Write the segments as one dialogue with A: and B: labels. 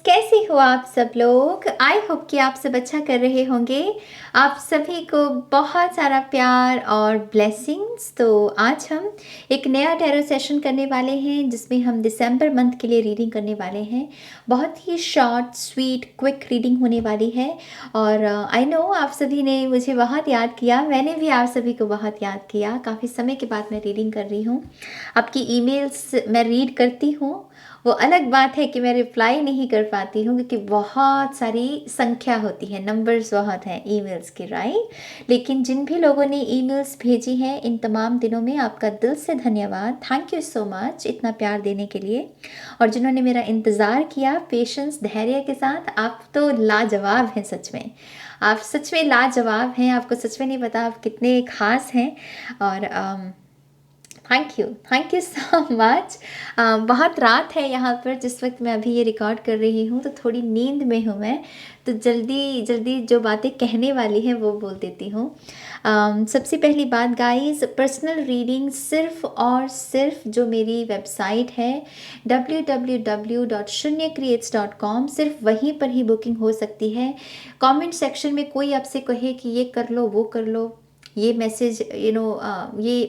A: कैसे हो आप सब लोग? आई होप कि आप सब अच्छा कर रहे होंगे। आप सभी को बहुत सारा प्यार और ब्लेसिंग्स। तो आज हम एक नया टैरो सेशन करने वाले हैं जिसमें हम दिसंबर मंथ के लिए रीडिंग करने वाले हैं। बहुत ही शॉर्ट स्वीट क्विक रीडिंग होने वाली है। और आई नो आप सभी ने मुझे बहुत याद किया, मैंने भी आप सभी को बहुत याद किया। काफ़ी समय के बाद मैं रीडिंग कर रही हूँ। आपकी ईमेल्स मैं रीड करती हूँ। वो अलग बात है कि मैं रिप्लाई नहीं कर पाती हूँ क्योंकि बहुत सारी संख्या होती है, नंबर्स बहुत हैं ईमेल्स की, राइट। लेकिन जिन भी लोगों ने ईमेल्स भेजी हैं इन तमाम दिनों में, आपका दिल से धन्यवाद। थैंक यू सो मच इतना प्यार देने के लिए। और जिन्होंने मेरा इंतज़ार किया पेशेंस धैर्य के साथ, आप तो लाजवाब हैं सच में। आप सच में लाजवाब हैं। आपको सच में नहीं पता आप कितने ख़ास हैं। और थैंक यू सो मच। बहुत रात है यहाँ पर जिस वक्त मैं अभी ये रिकॉर्ड कर रही हूँ, तो थोड़ी नींद में हूँ मैं। तो जल्दी जल्दी जो बातें कहने वाली हैं वो बोल देती हूँ। सबसे पहली बात गाइस, पर्सनल रीडिंग सिर्फ़ और सिर्फ जो मेरी वेबसाइट है www.shunyacreates.com, सिर्फ वहीं पर ही बुकिंग हो सकती है। कमेंट सेक्शन में कोई आपसे कहे कि ये कर लो वो कर लो, ये मैसेज ये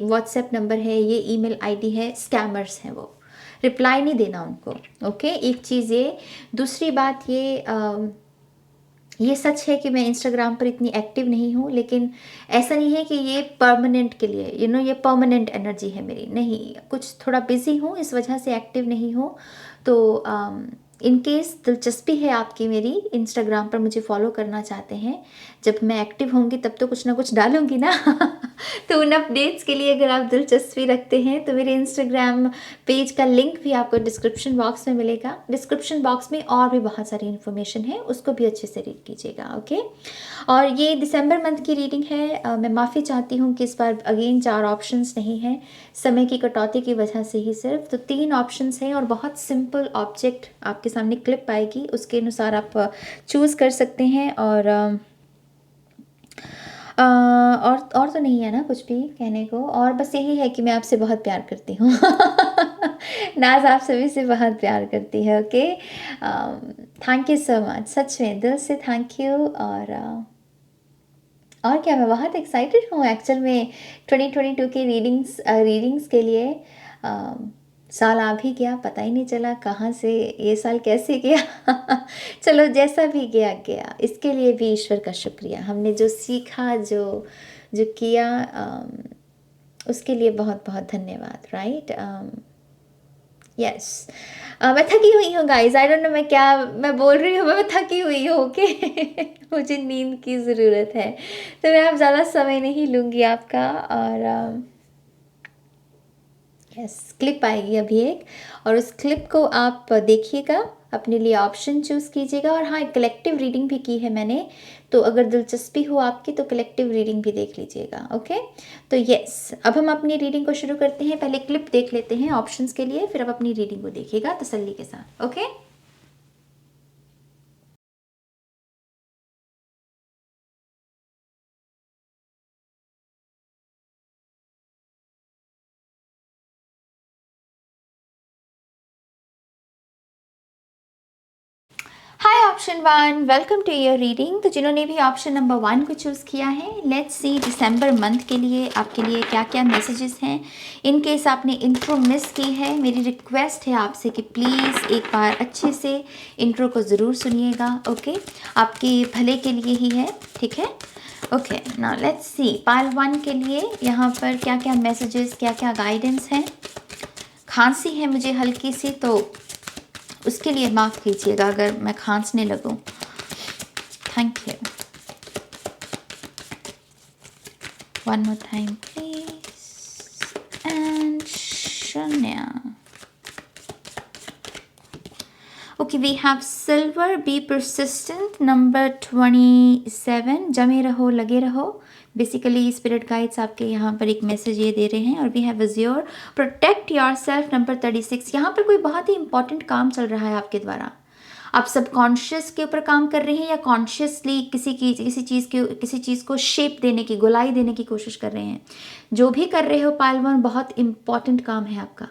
A: व्हाट्सएप नंबर है, ये ईमेल आईडी है, स्कैमर्स हैं वो। रिप्लाई नहीं देना उनको। ओके, एक चीज़ ये। दूसरी बात ये सच है कि मैं इंस्टाग्राम पर इतनी एक्टिव नहीं हूँ, लेकिन ऐसा नहीं है कि ये परमानेंट के लिए ये परमानेंट एनर्जी है मेरी, नहीं। कुछ थोड़ा बिजी हूँ इस वजह से एक्टिव नहीं हूँ। तो इन केस दिलचस्पी है आपकी मेरी, इंस्टाग्राम पर मुझे फॉलो करना चाहते हैं, जब मैं एक्टिव होंगी तब तो कुछ ना कुछ डालूंगी ना तो उन अपडेट्स के लिए अगर आप दिलचस्पी रखते हैं तो मेरे इंस्टाग्राम पेज का लिंक भी आपको डिस्क्रिप्शन बॉक्स में मिलेगा। डिस्क्रिप्शन बॉक्स में और भी बहुत सारी इन्फॉर्मेशन है, उसको भी अच्छे से रीड कीजिएगा। ओके। और ये दिसंबर मंथ की रीडिंग है। मैं माफ़ी चाहती हूँ कि इस बार अगेन 4 ऑप्शंस नहीं हैं, समय की कटौती की वजह से ही सिर्फ तो 3 ऑप्शंस हैं। और बहुत सिंपल ऑब्जेक्ट आपके सामने क्लिप आएगी, उसके अनुसार आप चूज़ कर सकते हैं। और तो नहीं है ना कुछ भी कहने को, और बस यही है कि मैं आपसे बहुत प्यार करती हूँ नाज आप सभी से बहुत प्यार करती है। Okay, thank you so much, सच में दिल से थैंक यू। और क्या, मैं बहुत एक्साइटेड हूँ एक्चुअल में 2022 की रीडिंग्स के लिए। साल आ भी गया, पता ही नहीं चला कहाँ से ये साल कैसे गया चलो जैसा भी गया गया, इसके लिए भी ईश्वर का शुक्रिया। हमने जो सीखा, जो जो किया, उसके लिए बहुत बहुत धन्यवाद, राइट। यस, मैं थकी हुई हूँ गाइस, आई डोंट नो मैं बोल रही हूँ, मैं थकी हुई हूँ। ओके मुझे नींद की ज़रूरत है, तो मैं अब ज़्यादा समय नहीं लूँगी आपका। और यस, क्लिप आएगी अभी एक, और उस क्लिप को आप देखिएगा, अपने लिए ऑप्शन चूज़ कीजिएगा। और हाँ, कलेक्टिव रीडिंग भी की है मैंने, तो अगर दिलचस्पी हो आपकी तो कलेक्टिव रीडिंग भी देख लीजिएगा। ओके, तो यस, अब हम अपनी रीडिंग को शुरू करते हैं। पहले क्लिप देख लेते हैं ऑप्शंस के लिए, फिर आप अपनी रीडिंग को देखिएगा तसल्ली के साथ। Okay. Hi option 1, welcome to your reading. तो जिन्होंने भी ऑप्शन नंबर 1 को चूज़ किया है, लेट्स सी दिसंबर मंथ के लिए आपके लिए क्या क्या मैसेजेस हैं। इन केस आपने इंट्रो मिस की है, मेरी रिक्वेस्ट है आपसे कि प्लीज़ एक बार अच्छे से इंट्रो को ज़रूर सुनिएगा। ओके, आपके भले के लिए ही है, ठीक है। Okay, now let's C pile 1 के लिए यहाँ पर क्या क्या मैसेजेस, क्या क्या गाइडेंस हैं। खांसी है मुझे हल्की सी, तो उसके लिए माफ़ कीजिएगा अगर मैं खांसने लगूं। Thank you. One more time please. And शून्य। Okay, we have silver, be persistent, number 27, जमे रहो लगे रहो। बेसिकली स्पिरिट गाइड्स आपके यहाँ पर एक मैसेज ये दे रहे हैं। और वी हैव विज़्योर, प्रोटेक्ट योर सेल्फ, नंबर 36। यहाँ पर कोई बहुत ही इंपॉर्टेंट काम चल रहा है आपके द्वारा। आप सबकॉन्शियस के ऊपर काम कर रहे हैं या कॉन्शियसली किसी चीज़ को शेप देने की, गोलाई देने की कोशिश कर रहे हैं। जो भी कर रहे हो पाइल 1, बहुत इंपॉर्टेंट काम है आपका।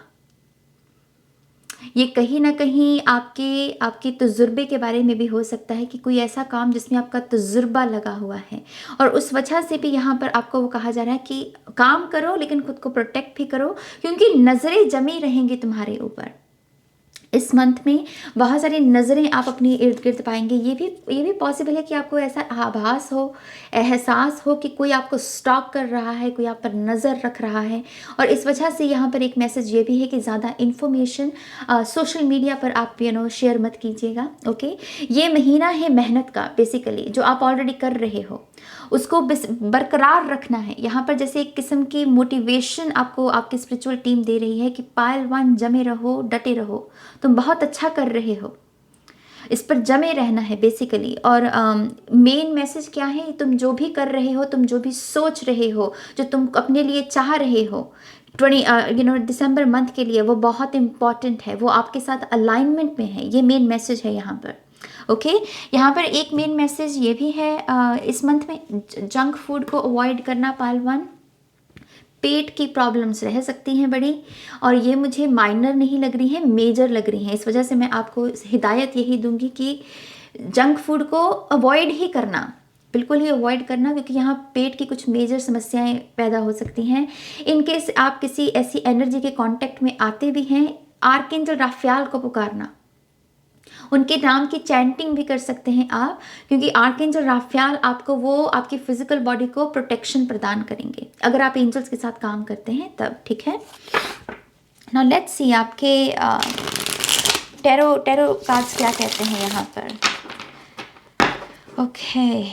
A: ये कहीं न कहीं आपके आपके तजुर्बे के बारे में भी हो सकता है कि कोई ऐसा काम जिसमें आपका तजुर्बा लगा हुआ है और उस वजह से भी यहाँ पर आपको वो कहा जा रहा है कि काम करो लेकिन खुद को प्रोटेक्ट भी करो, क्योंकि नज़रें जमी रहेंगी तुम्हारे ऊपर। इस मंथ में बहुत सारी नज़रें आप अपने इर्द-गिर्द पाएँगे। ये भी पॉसिबल है कि आपको ऐसा आभास हो, एहसास हो कि कोई आपको स्टॉक कर रहा है, कोई आप पर नज़र रख रहा है। और इस वजह से यहाँ पर एक मैसेज ये भी है कि ज़्यादा इन्फॉर्मेशन सोशल मीडिया पर आप शेयर मत कीजिएगा, ओके? ये महीना है मेहनत का बेसिकली, जो आप ऑलरेडी कर रहे हो, उसको बरकरार रखना है। यहाँ पर जैसे एक किस्म की मोटिवेशन आपको आपकी स्पिरिचुअल टीम दे रही है कि पायल 1 जमे रहो, डटे रहो, तुम बहुत अच्छा कर रहे हो, इस पर जमे रहना है बेसिकली। और मेन मैसेज क्या है, तुम जो भी कर रहे हो, तुम जो भी सोच रहे हो, जो तुम अपने लिए चाह रहे हो 20 दिसंबर मंथ के लिए, वो बहुत इंपॉर्टेंट है, वो आपके साथ अलाइनमेंट में है। ये मेन मैसेज है यहाँ पर, ओके? यहाँ पर एक मेन मैसेज ये भी है इस मंथ में, जंक फूड को अवॉइड करना पाल 1। पेट की प्रॉब्लम्स रह सकती हैं बड़ी, और ये मुझे माइनर नहीं लग रही हैं, मेजर लग रही हैं। इस वजह से मैं आपको हिदायत यही दूंगी कि जंक फूड को अवॉइड ही करना, बिल्कुल ही अवॉइड करना, क्योंकि यहाँ पेट की कुछ मेजर समस्याएं पैदा हो सकती हैं। इन केस आप किसी ऐसी एनर्जी के कांटेक्ट में आते भी हैं, आर्कएंजल राफेल को पुकारना, उनके नाम की चैंटिंग भी कर सकते हैं आप, क्योंकि आर्कएंजल राफेल आपको वो आपकी फिजिकल बॉडी को प्रोटेक्शन प्रदान करेंगे अगर आप एंजल्स के साथ काम करते हैं तब, ठीक है? नाउ लेट्स सी आपके टैरो कार्ड्स क्या कहते हैं यहाँ पर, ओके?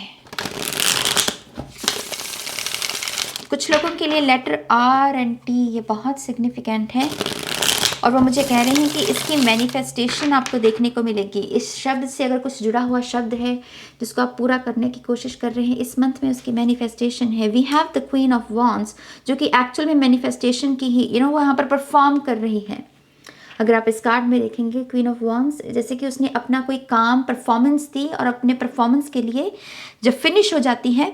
A: कुछ लोगों के लिए लेटर R and T ये बहुत सिग्निफिकेंट है, और वो मुझे कह रहे हैं कि इसकी मैनिफेस्टेशन आपको देखने को मिलेगी। इस शब्द से अगर कुछ जुड़ा हुआ शब्द है जिसको आप पूरा करने की कोशिश कर रहे हैं, इस मंथ में उसकी मैनिफेस्टेशन है। We have the queen of wands, जो कि एक्चुअल में मैनिफेस्टेशन की ही वो यहाँ पर परफॉर्म कर रही है। अगर आप इस कार्ड में देखेंगे क्वीन ऑफ वॉन्ड्स, जैसे कि उसने अपना कोई काम परफॉर्मेंस दी, और अपने परफॉर्मेंस के लिए जब फिनिश हो जाती है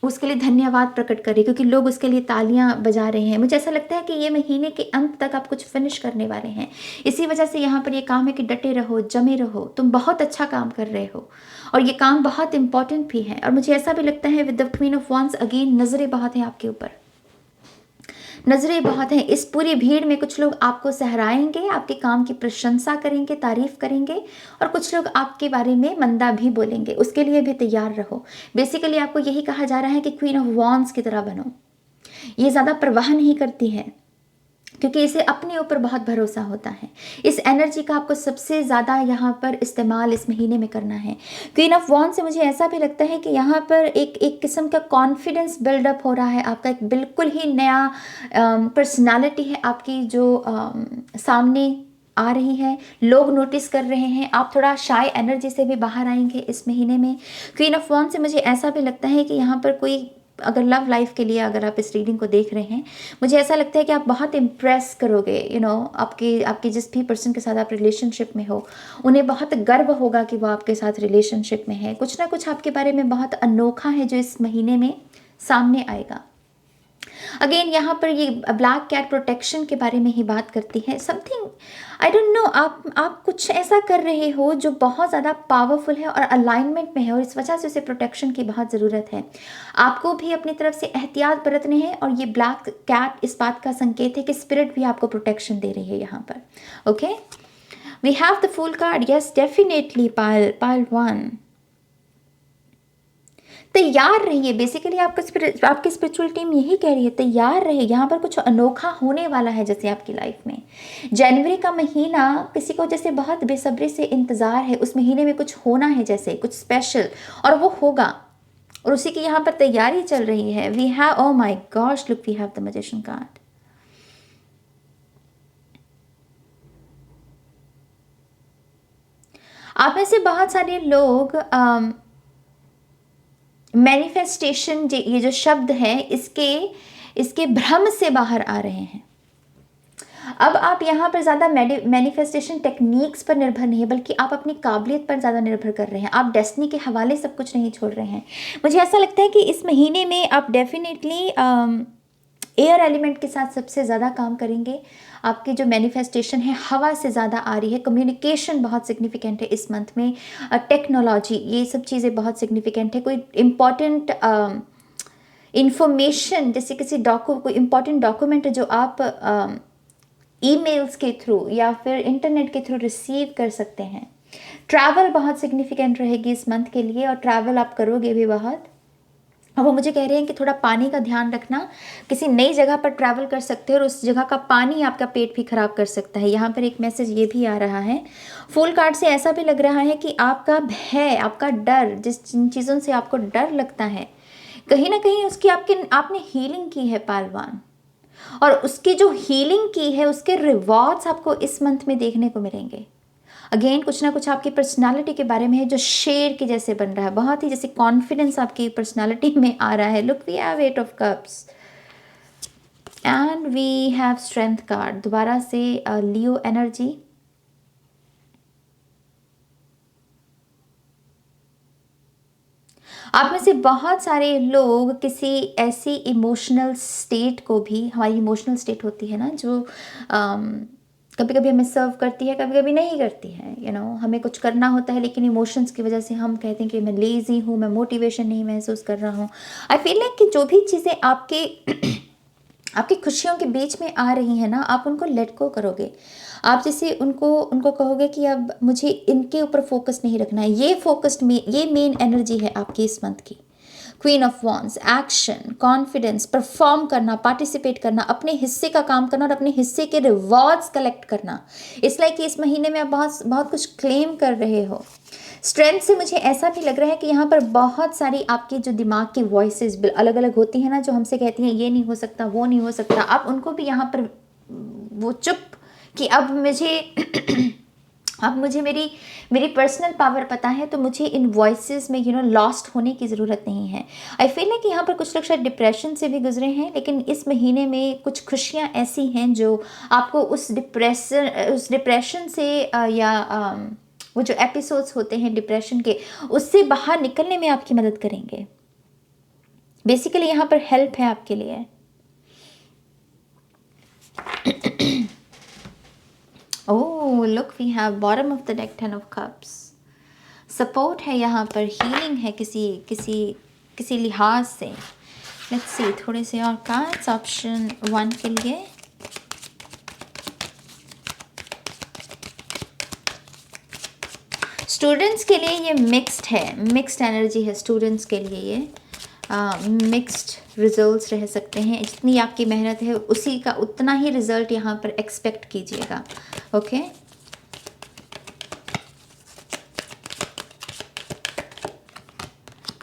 A: उसके लिए धन्यवाद प्रकट करें, क्योंकि लोग उसके लिए तालियां बजा रहे हैं। मुझे ऐसा लगता है कि ये महीने के अंत तक आप कुछ फिनिश करने वाले हैं। इसी वजह से यहाँ पर ये काम है कि डटे रहो, जमे रहो, तुम बहुत अच्छा काम कर रहे हो, और ये काम बहुत इंपॉर्टेंट भी है। और मुझे ऐसा भी लगता है with the queen of wands again, नज़रें बहुत हैं आपके ऊपर, नज़रें बहुत हैं। इस पूरी भीड़ में कुछ लोग आपको सहराएंगे, आपके काम की प्रशंसा करेंगे, तारीफ करेंगे, और कुछ लोग आपके बारे में मंदा भी बोलेंगे। उसके लिए भी तैयार रहो। बेसिकली आपको यही कहा जा रहा है कि क्वीन ऑफ वॉन्ड्स की तरह बनो। ये ज़्यादा परवाह नहीं करती है, क्योंकि इसे अपने ऊपर बहुत भरोसा होता है। इस एनर्जी का आपको सबसे ज़्यादा यहाँ पर इस्तेमाल इस महीने में करना है। क्वीन ऑफ वॉन्ड से मुझे ऐसा भी लगता है कि यहाँ पर एक किस्म का कॉन्फिडेंस बिल्डअप हो रहा है आपका, एक बिल्कुल ही नया पर्सनालिटी है आपकी जो सामने आ रही है। लोग नोटिस कर रहे हैं, आप थोड़ा शाय एनर्जी से भी बाहर आएंगे इस महीने में। क्वीन ऑफ वॉन्ड से मुझे ऐसा भी लगता है कि यहाँ पर कोई, अगर लव लाइफ के लिए अगर आप इस रीडिंग को देख रहे हैं, मुझे ऐसा लगता है कि आप बहुत इम्प्रेस करोगे। आपके जिस भी पर्सन के साथ आप रिलेशनशिप में हो, उन्हें बहुत गर्व होगा कि वो आपके साथ रिलेशनशिप में है। कुछ ना कुछ आपके बारे में बहुत अनोखा है जो इस महीने में सामने आएगा। अगेन यहाँ पर ये ब्लैक कैट प्रोटेक्शन के बारे में ही बात करती है। समथिंग आई डोंट नो, आप कुछ ऐसा कर रहे हो जो बहुत ज़्यादा पावरफुल है और अलाइनमेंट में है, और इस वजह से उसे प्रोटेक्शन की बहुत ज़रूरत है। आपको भी अपनी तरफ से एहतियात बरतने हैं, और ये ब्लैक कैट इस बात का संकेत है कि स्पिरिट भी आपको प्रोटेक्शन दे रही है यहाँ पर, okay? We have the fool card, yes definitely pile 1। तैयार रहिए, बेसिकली आपकी स्पिरिचुअल टीम यही कह रही है, तैयार रहिए। यहाँ पर कुछ अनोखा होने वाला है जैसे आपकी लाइफ में। जनवरी का महीना किसी को जैसे बहुत बेसब्री से इंतज़ार है, उस महीने में कुछ होना है जैसे कुछ स्पेशल, और वो होगा, और उसी की यहाँ पर तैयारी चल रही है। We have, oh my gosh, look, we have the magician card. आप में से बहुत सारे लोग मैनिफेस्टेशन, ये जो शब्द है, इसके भ्रम से बाहर आ रहे हैं। अब आप यहाँ पर ज़्यादा मैनिफेस्टेशन टेक्निक्स पर निर्भर नहीं है, बल्कि आप अपनी काबिलियत पर ज़्यादा निर्भर कर रहे हैं। आप डेस्टिनी के हवाले सब कुछ नहीं छोड़ रहे हैं। मुझे ऐसा लगता है कि इस महीने में आप डेफिनेटली एयर एलिमेंट के साथ सबसे ज़्यादा काम करेंगे। आपकी जो मैनिफेस्टेशन है हवा से ज़्यादा आ रही है। कम्युनिकेशन बहुत सिग्निफिकेंट है इस मंथ में। टेक्नोलॉजी, ये सब चीज़ें बहुत सिग्निफिकेंट है। कोई इम्पॉर्टेंट इंफॉर्मेशन, जैसे किसी कोई इम्पॉर्टेंट डॉक्यूमेंट जो आप ईमेल्स के थ्रू या फिर इंटरनेट के थ्रू रिसीव कर सकते हैं। ट्रैवल बहुत सिग्निफिकेंट रहेगी इस मंथ के लिए, और ट्रैवल आप करोगे भी बहुत। अब वो मुझे कह रहे हैं कि थोड़ा पानी का ध्यान रखना, किसी नई जगह पर ट्रैवल कर सकते हो और उस जगह का पानी आपका पेट भी खराब कर सकता है। यहाँ पर एक मैसेज ये भी आ रहा है। फुल कार्ड से ऐसा भी लग रहा है कि आपका भय, आपका डर, जिन चीज़ों से आपको डर लगता है, कहीं ना कहीं उसकी आपने हीलिंग की है पालवान, और उसकी जो हीलिंग की है उसके रिवॉर्ड्स आपको इस मंथ में देखने को मिलेंगे। अगेन कुछ ना कुछ आपकी पर्सनालिटी के बारे में है जो शेर के जैसे बन रहा है, बहुत ही जैसे कॉन्फिडेंस आपकी पर्सनालिटी में आ रहा है। Look, we have 8 of cups and we have strength card. दोबारा से लियो एनर्जी। आप में से बहुत सारे लोग किसी ऐसी इमोशनल स्टेट को भी, हमारी इमोशनल स्टेट होती है ना जो कभी कभी हमें सर्व करती है, कभी कभी नहीं करती है। हमें कुछ करना होता है लेकिन इमोशंस की वजह से हम कहते हैं कि मैं लेज़ी हूँ, मैं मोटिवेशन नहीं महसूस कर रहा हूँ। आई फील लाइक कि जो भी चीज़ें आपके आपकी खुशियों के बीच में आ रही हैं ना, आप उनको लेट गो करोगे। आप जैसे उनको कहोगे कि अब मुझे इनके ऊपर फोकस नहीं रखना है। ये मेन एनर्जी है आपकी इस मंथ की। Queen of wands, action, confidence, perform करना, पार्टिसिपेट करना, अपने हिस्से का काम करना और अपने हिस्से के रिवॉर्ड्स कलेक्ट करना। इसलिए कि इस महीने में आप बहुत बहुत कुछ क्लेम कर रहे हो। स्ट्रेंथ से मुझे ऐसा भी लग रहा है कि यहाँ पर बहुत सारी आपकी जो दिमाग की वॉइसेस अलग अलग होती हैं ना, जो हमसे कहती हैं ये नहीं हो सकता, वो नहीं हो सकता, आप उनको भी यहाँ पर वो चुप कि अब मुझे मेरी पर्सनल पावर पता है, तो मुझे इन वॉइसेस में लॉस्ट होने की ज़रूरत नहीं है। आई फील है कि यहाँ पर कुछ लोग शायद डिप्रेशन से भी गुजरे हैं, लेकिन इस महीने में कुछ खुशियाँ ऐसी हैं जो आपको उस डिप्रेशन से वो जो एपिसोड्स होते हैं डिप्रेशन के, उससे बाहर निकलने में आपकी मदद करेंगे। बेसिकली यहाँ पर हेल्प है आपके लिए। Oh look, we have bottom of the deck 10 of cups. Support है यहाँ पर, हीलिंग है किसी लिहाज से। लेट्स सी थोड़े से और कार्ड्स ऑप्शन 1 के लिए। स्टूडेंट्स के लिए ये मिक्स्ड एनर्जी है। स्टूडेंट्स के लिए ये मिक्स्ड रिजल्ट्स रह सकते हैं। जितनी आपकी मेहनत है उसी का उतना ही रिजल्ट यहाँ पर एक्सपेक्ट कीजिएगा। ओके,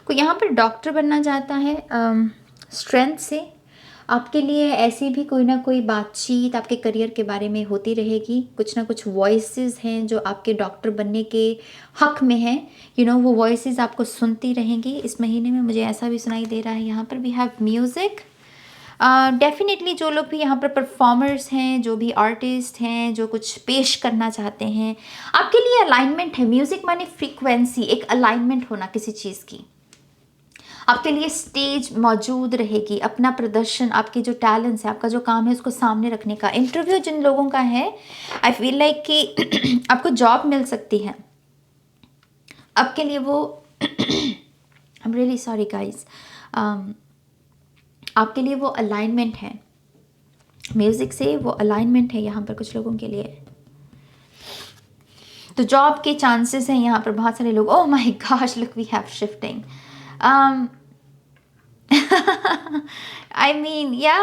A: कोई यहाँ पर डॉक्टर बनना चाहता है स्ट्रेंथ से, आपके लिए ऐसी भी कोई ना कोई बातचीत आपके करियर के बारे में होती रहेगी। कुछ ना कुछ वॉइसेस हैं जो आपके डॉक्टर बनने के हक में हैं। वो वॉइसेस आपको सुनती रहेंगी इस महीने में। मुझे ऐसा भी सुनाई दे रहा है यहाँ पर। We have music. डेफिनेटली जो लोग भी यहाँ पर परफॉर्मर्स हैं, जो भी आर्टिस्ट हैं, जो कुछ पेश करना चाहते हैं, आपके लिए अलाइनमेंट है। म्यूज़िक माने फ्रीक्वेंसी, एक अलाइनमेंट होना किसी चीज़ की। आपके लिए स्टेज मौजूद रहेगी, अपना प्रदर्शन, आपके जो टैलेंट्स है, आपका जो काम है उसको सामने रखने का। इंटरव्यू जिन लोगों का है, आई फील लाइक कि आपको जॉब मिल सकती है। आपके लिए वो I am really sorry guys, आपके लिए वो अलाइनमेंट है। म्यूज़िक से वो अलाइनमेंट है यहाँ पर कुछ लोगों के लिए। तो जॉब के चांसेस हैं यहाँ पर बहुत सारे लोग। Oh my gosh, look we have shifting. I mean या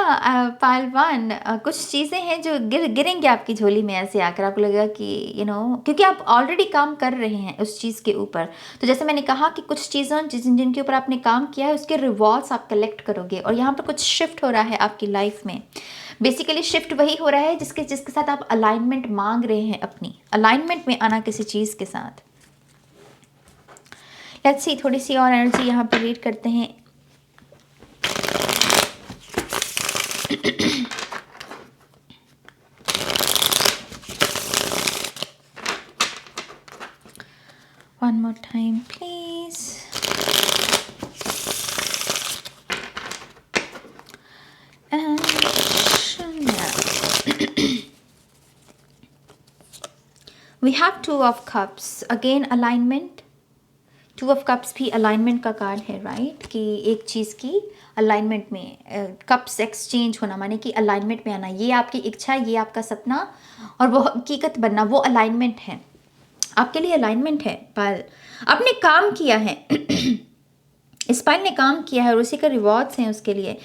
A: पालवान, कुछ चीज़ें हैं जो गिरेंगे आपकी झोली में ऐसे आकर। आपको लगेगा कि क्योंकि आप ऑलरेडी काम कर रहे हैं उस चीज़ के ऊपर। तो जैसे मैंने कहा कि कुछ चीज़ों जिनके ऊपर आपने काम किया है उसके रिवॉर्ड्स आप कलेक्ट करोगे। और यहाँ पर कुछ शिफ्ट हो रहा है आपकी लाइफ में। बेसिकली शिफ्ट वही हो रहा है जिसके साथ आप अलाइनमेंट मांग रहे हैं, अपनी अलाइनमेंट में आना किसी चीज़ के साथ। लेट्स सी थोड़ी सी और एनर्जी यहाँ पर रीड करते हैं। One more time, please. And now. We have two of cups, again alignment. Two of cups भी अलाइनमेंट का कार्ड है, राइट, कि एक चीज़ की अलाइनमेंट में, कप्स एक्सचेंज होना माने कि अलाइनमेंट में आना, ये आपकी इच्छा, ये आपका सपना और वो हकीकत बनना, वो अलाइनमेंट है, आपके लिए अलाइनमेंट है। पायल आपने काम किया है इस पायल ने काम किया है और उसी का रिवॉर्ड्स हैं उसके लिए।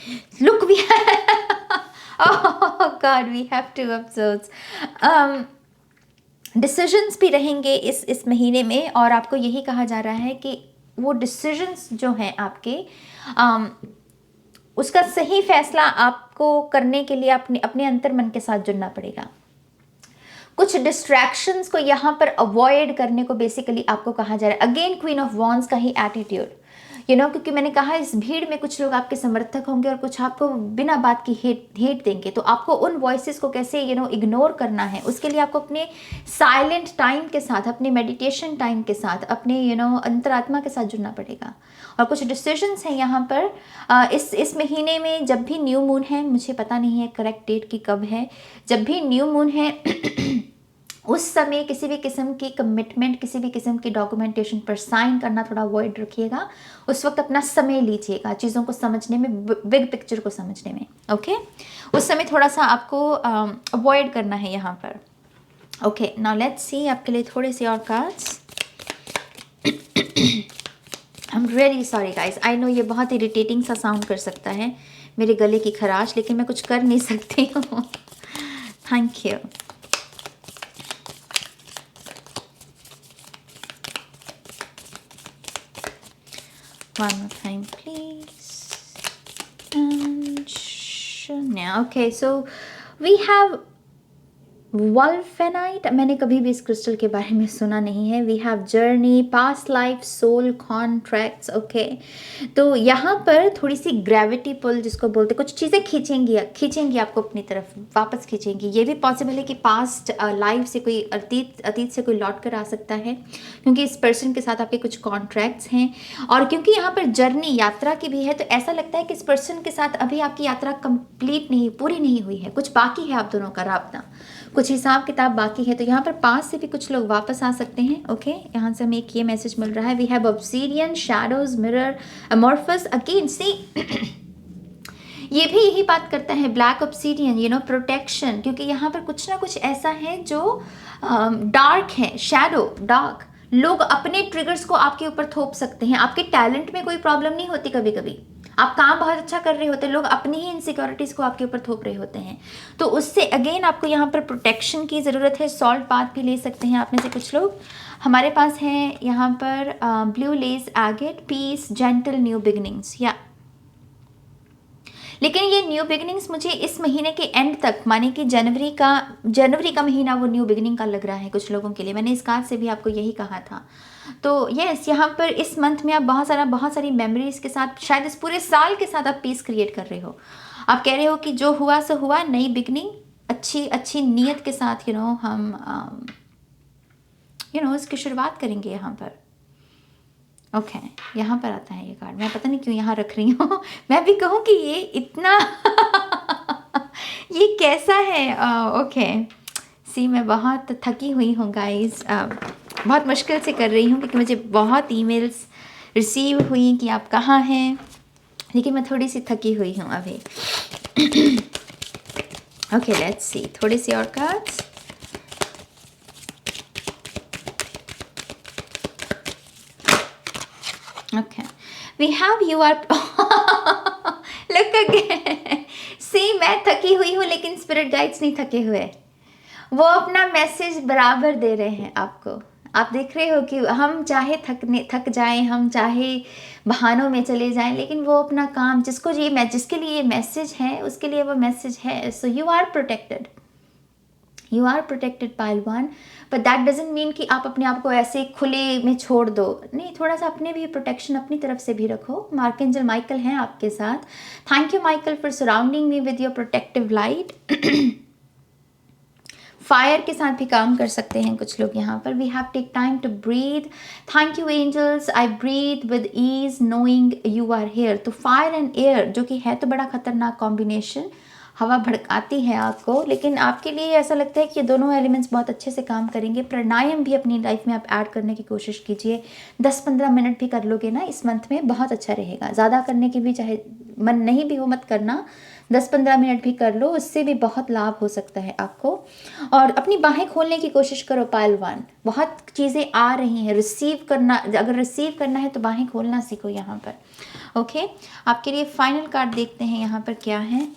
A: Look we god we have to अफसोस। डिसीजंस भी रहेंगे इस महीने में और आपको यही कहा जा रहा है कि वो डिसीजंस जो हैं आपके, उसका सही फैसला आपको करने के लिए अपने अपने अंतर्मन के साथ जुड़ना पड़ेगा। कुछ डिस्ट्रैक्शंस को यहाँ पर अवॉइड करने को बेसिकली आपको कहा जा रहा है। अगेन क्वीन ऑफ वॉन्ड्स का ही एटीट्यूड, क्योंकि मैंने कहा इस भीड़ में कुछ लोग आपके समर्थक होंगे और कुछ आपको बिना बात की हेट देंगे, तो आपको उन वॉइसेस को कैसे इग्नोर करना है, उसके लिए आपको अपने साइलेंट टाइम के साथ, अपने मेडिटेशन टाइम के साथ, अपने अंतरात्मा के साथ जुड़ना पड़ेगा। और कुछ डिसीजंस हैं यहाँ पर इस महीने में। जब भी न्यू मून है, मुझे पता नहीं है करेक्ट डेट की कब है, जब भी न्यू मून है उस समय किसी भी किस्म की कमिटमेंट, किसी भी किस्म की डॉक्यूमेंटेशन पर साइन करना थोड़ा अवॉइड रखिएगा। उस वक्त अपना समय लीजिएगा चीज़ों को समझने में, बिग पिक्चर को समझने में, ओके। उस समय थोड़ा सा आपको अवॉइड करना है यहाँ पर, ओके। नाउ लेट्स सी आपके लिए थोड़े से और cards. I am really sorry guys, I know ये बहुत इरिटेटिंग सा साउंड कर सकता है, मेरे गले की खराश, लेकिन मैं कुछ कर नहीं सकती हूँ। Thank you. One more time, please. And now, okay, so we have वल्फेनाइट। मैंने कभी भी इस क्रिस्टल के बारे में सुना नहीं है। We have journey, past life, soul contracts, okay. तो यहाँ पर थोड़ी सी ग्रेविटी पुल जिसको बोलते, कुछ चीज़ें खींचेंगी आपको अपनी तरफ, वापस खींचेंगी। ये भी पॉसिबल है कि पास्ट लाइफ से कोई अतीत से कोई लौट कर आ सकता है, क्योंकि इस पर्सन के साथ आपके कुछ कॉन्ट्रैक्ट्स हैं। और क्योंकि यहाँ पर जर्नी, यात्रा की भी है, तो ऐसा लगता है कि इस पर्सन के साथ अभी आपकी यात्रा कंप्लीट नहीं, पूरी नहीं हुई है, कुछ बाकी है आप दोनों का राब्ता, कुछ हिसाब किताब बाकी है। तो यहाँ पर पास से भी कुछ लोग वापस आ सकते हैं, ओके। यहाँ से हमें एक ये मैसेज मिल रहा है, we have obsidian, shadows, mirror, amorphous, again see ये भी यही बात करता है, ब्लैक ऑब्सीडियन, प्रोटेक्शन, क्योंकि यहाँ पर कुछ ना कुछ ऐसा है जो डार्क है, शैडो, डार्क। लोग अपने ट्रिगर्स को आपके ऊपर थोप सकते हैं। आपके टैलेंट में कोई प्रॉब्लम नहीं होती, कभी कभी आप काम बहुत अच्छा कर रहे होते, लोग अपनी ही इनसिक्योरिटीज़ को आपके ऊपर थोप रहे होते हैं, तो उससे अगेन आपको यहाँ पर प्रोटेक्शन की ज़रूरत है। सॉल्ट बाथ भी ले सकते हैं आप में से कुछ लोग। हमारे पास है यहाँ पर blue lace agate, peace, gentle, new beginnings, या लेकिन ये न्यू बिगिनिंग्स मुझे इस महीने के एंड तक, माने कि जनवरी का महीना वो न्यू बिगिनिंग का लग रहा है कुछ लोगों के लिए। मैंने इस कार्ड से भी आपको यही कहा था। तो यस, यहाँ पर इस मंथ में आप बहुत सारी मेमोरीज के साथ, शायद इस पूरे साल के साथ आप पीस क्रिएट कर रहे हो। आप कह रहे हो कि जो हुआ सो हुआ, नई बिगनिंग, अच्छी नीयत के साथ हम इसकी शुरुआत करेंगे यहाँ पर, ओके। यहाँ पर आता है ये कार्ड, मैं पता नहीं क्यों यहाँ रख रही हूँ। मैं भी कहूँ कि ये इतना ये कैसा है, ओके। सी मैं बहुत थकी हुई हूँ गाइस, बहुत मुश्किल से कर रही हूँ क्योंकि मुझे बहुत ईमेल्स रिसीव हुई कि आप कहाँ हैं, लेकिन मैं थोड़ी सी थकी हुई हूँ अभी। ओके लेट्स सी थोड़ी सी और cards. Okay, we have you are look again. See, मैं थकी हुई हूँ लेकिन स्पिरिट गाइड्स नहीं थके हुए, वो अपना मैसेज बराबर दे रहे हैं आपको। आप देख रहे हो कि हम चाहे थक जाएं, हम चाहे बहानों में चले जाएं, लेकिन वो अपना काम, जिसके लिए ये मैसेज है उसके लिए वो मैसेज है। So you are protected, you are protected pile one, but that doesn't mean कि आप अपने आप को ऐसे खुले में छोड़ दो, नहीं, थोड़ा सा अपने भी प्रोटेक्शन अपनी तरफ से भी रखो। आर्कएंजल माइकल हैं आपके साथ। Thank you Michael for surrounding me with your protective light. Fire के साथ भी काम कर सकते हैं कुछ लोग यहाँ पर। We have take time to breathe. Thank you angels, I breathe with ease knowing you are here. तो फायर एंड एयर जो कि है तो बड़ा खतरनाक कॉम्बिनेशन, हवा भड़काती है आपको, लेकिन आपके लिए ऐसा लगता है कि ये दोनों एलिमेंट्स बहुत अच्छे से काम करेंगे। प्राणायाम भी अपनी लाइफ में आप ऐड करने की कोशिश कीजिए। 10-15 मिनट भी कर लोगे ना इस मंथ में, बहुत अच्छा रहेगा। ज़्यादा करने की भी चाहे मन नहीं भी हो मत करना, 10-15 मिनट भी कर लो, उससे भी बहुत लाभ हो सकता है आपको। और अपनी बाहें खोलने की कोशिश करो पाइल 1। बहुत चीज़ें आ रही हैं, रिसीव करना, अगर रिसीव करना है तो बाहें खोलना सीखो यहाँ पर। ओके, आपके लिए फाइनल कार्ड देखते हैं यहाँ पर क्या है।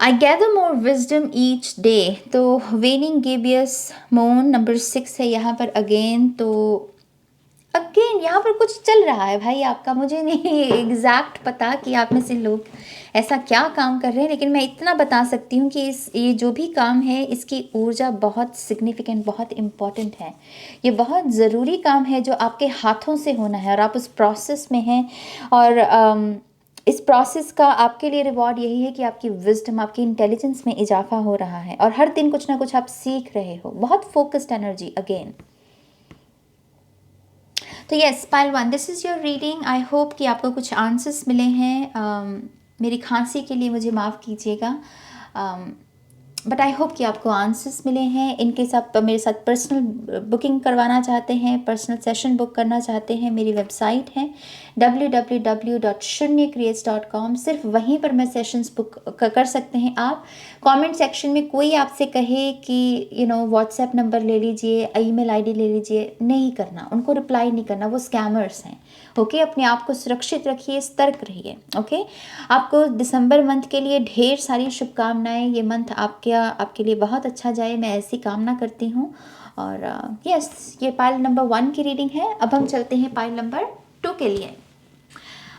A: I gather more wisdom each day। तो वेनिंग गेबियस मोन नंबर 6 है यहाँ पर अगेन। तो अगेन यहाँ पर कुछ चल रहा है भाई आपका, मुझे नहीं एग्जैक्ट पता कि आप में से लोग ऐसा क्या काम कर रहे हैं, लेकिन मैं इतना बता सकती हूँ कि ये जो भी काम है इसकी ऊर्जा बहुत सिग्निफिकेंट, बहुत इम्पॉर्टेंट है। ये बहुत ज़रूरी काम है जो आपके हाथों से होना है और आप उस प्रोसेस में हैं। और इस प्रोसेस का आपके लिए रिवॉर्ड यही है कि आपकी विजडम, आपकी इंटेलिजेंस में इजाफा हो रहा है और हर दिन कुछ ना कुछ आप सीख रहे हो। बहुत फोकस्ड एनर्जी अगेन। तो yes pile 1, this is your reading. I hope कि आपको कुछ आंसर्स मिले हैं। मेरी खांसी के लिए मुझे माफ़ कीजिएगा, बट आई होप कि आपको आंसर्स मिले हैं। इनकेस आप मेरे साथ पर्सनल बुकिंग करवाना चाहते हैं, पर्सनल सेशन बुक करना चाहते हैं, मेरी वेबसाइट है www.shunyacreates.com। सिर्फ वहीं पर मैं सेशंस बुक कर सकते हैं आप। कमेंट सेक्शन में कोई आपसे कहे कि व्हाट्सएप नंबर ले लीजिए, ईमेल आईडी ले लीजिए, नहीं करना, उनको रिप्लाई नहीं करना, वो स्कैमर्स हैं। ओके, अपने आप को सुरक्षित रखिए, सतर्क रहिए। ओके, आपको दिसंबर मंथ के लिए ढेर सारी शुभकामनाएं। ये मंथ आपके लिए बहुत अच्छा जाए, मैं ऐसी कामना करती हूँ। और यस, ये पाइल नंबर 1 की रीडिंग है। अब हम चलते हैं पाइल नंबर 2 के लिए।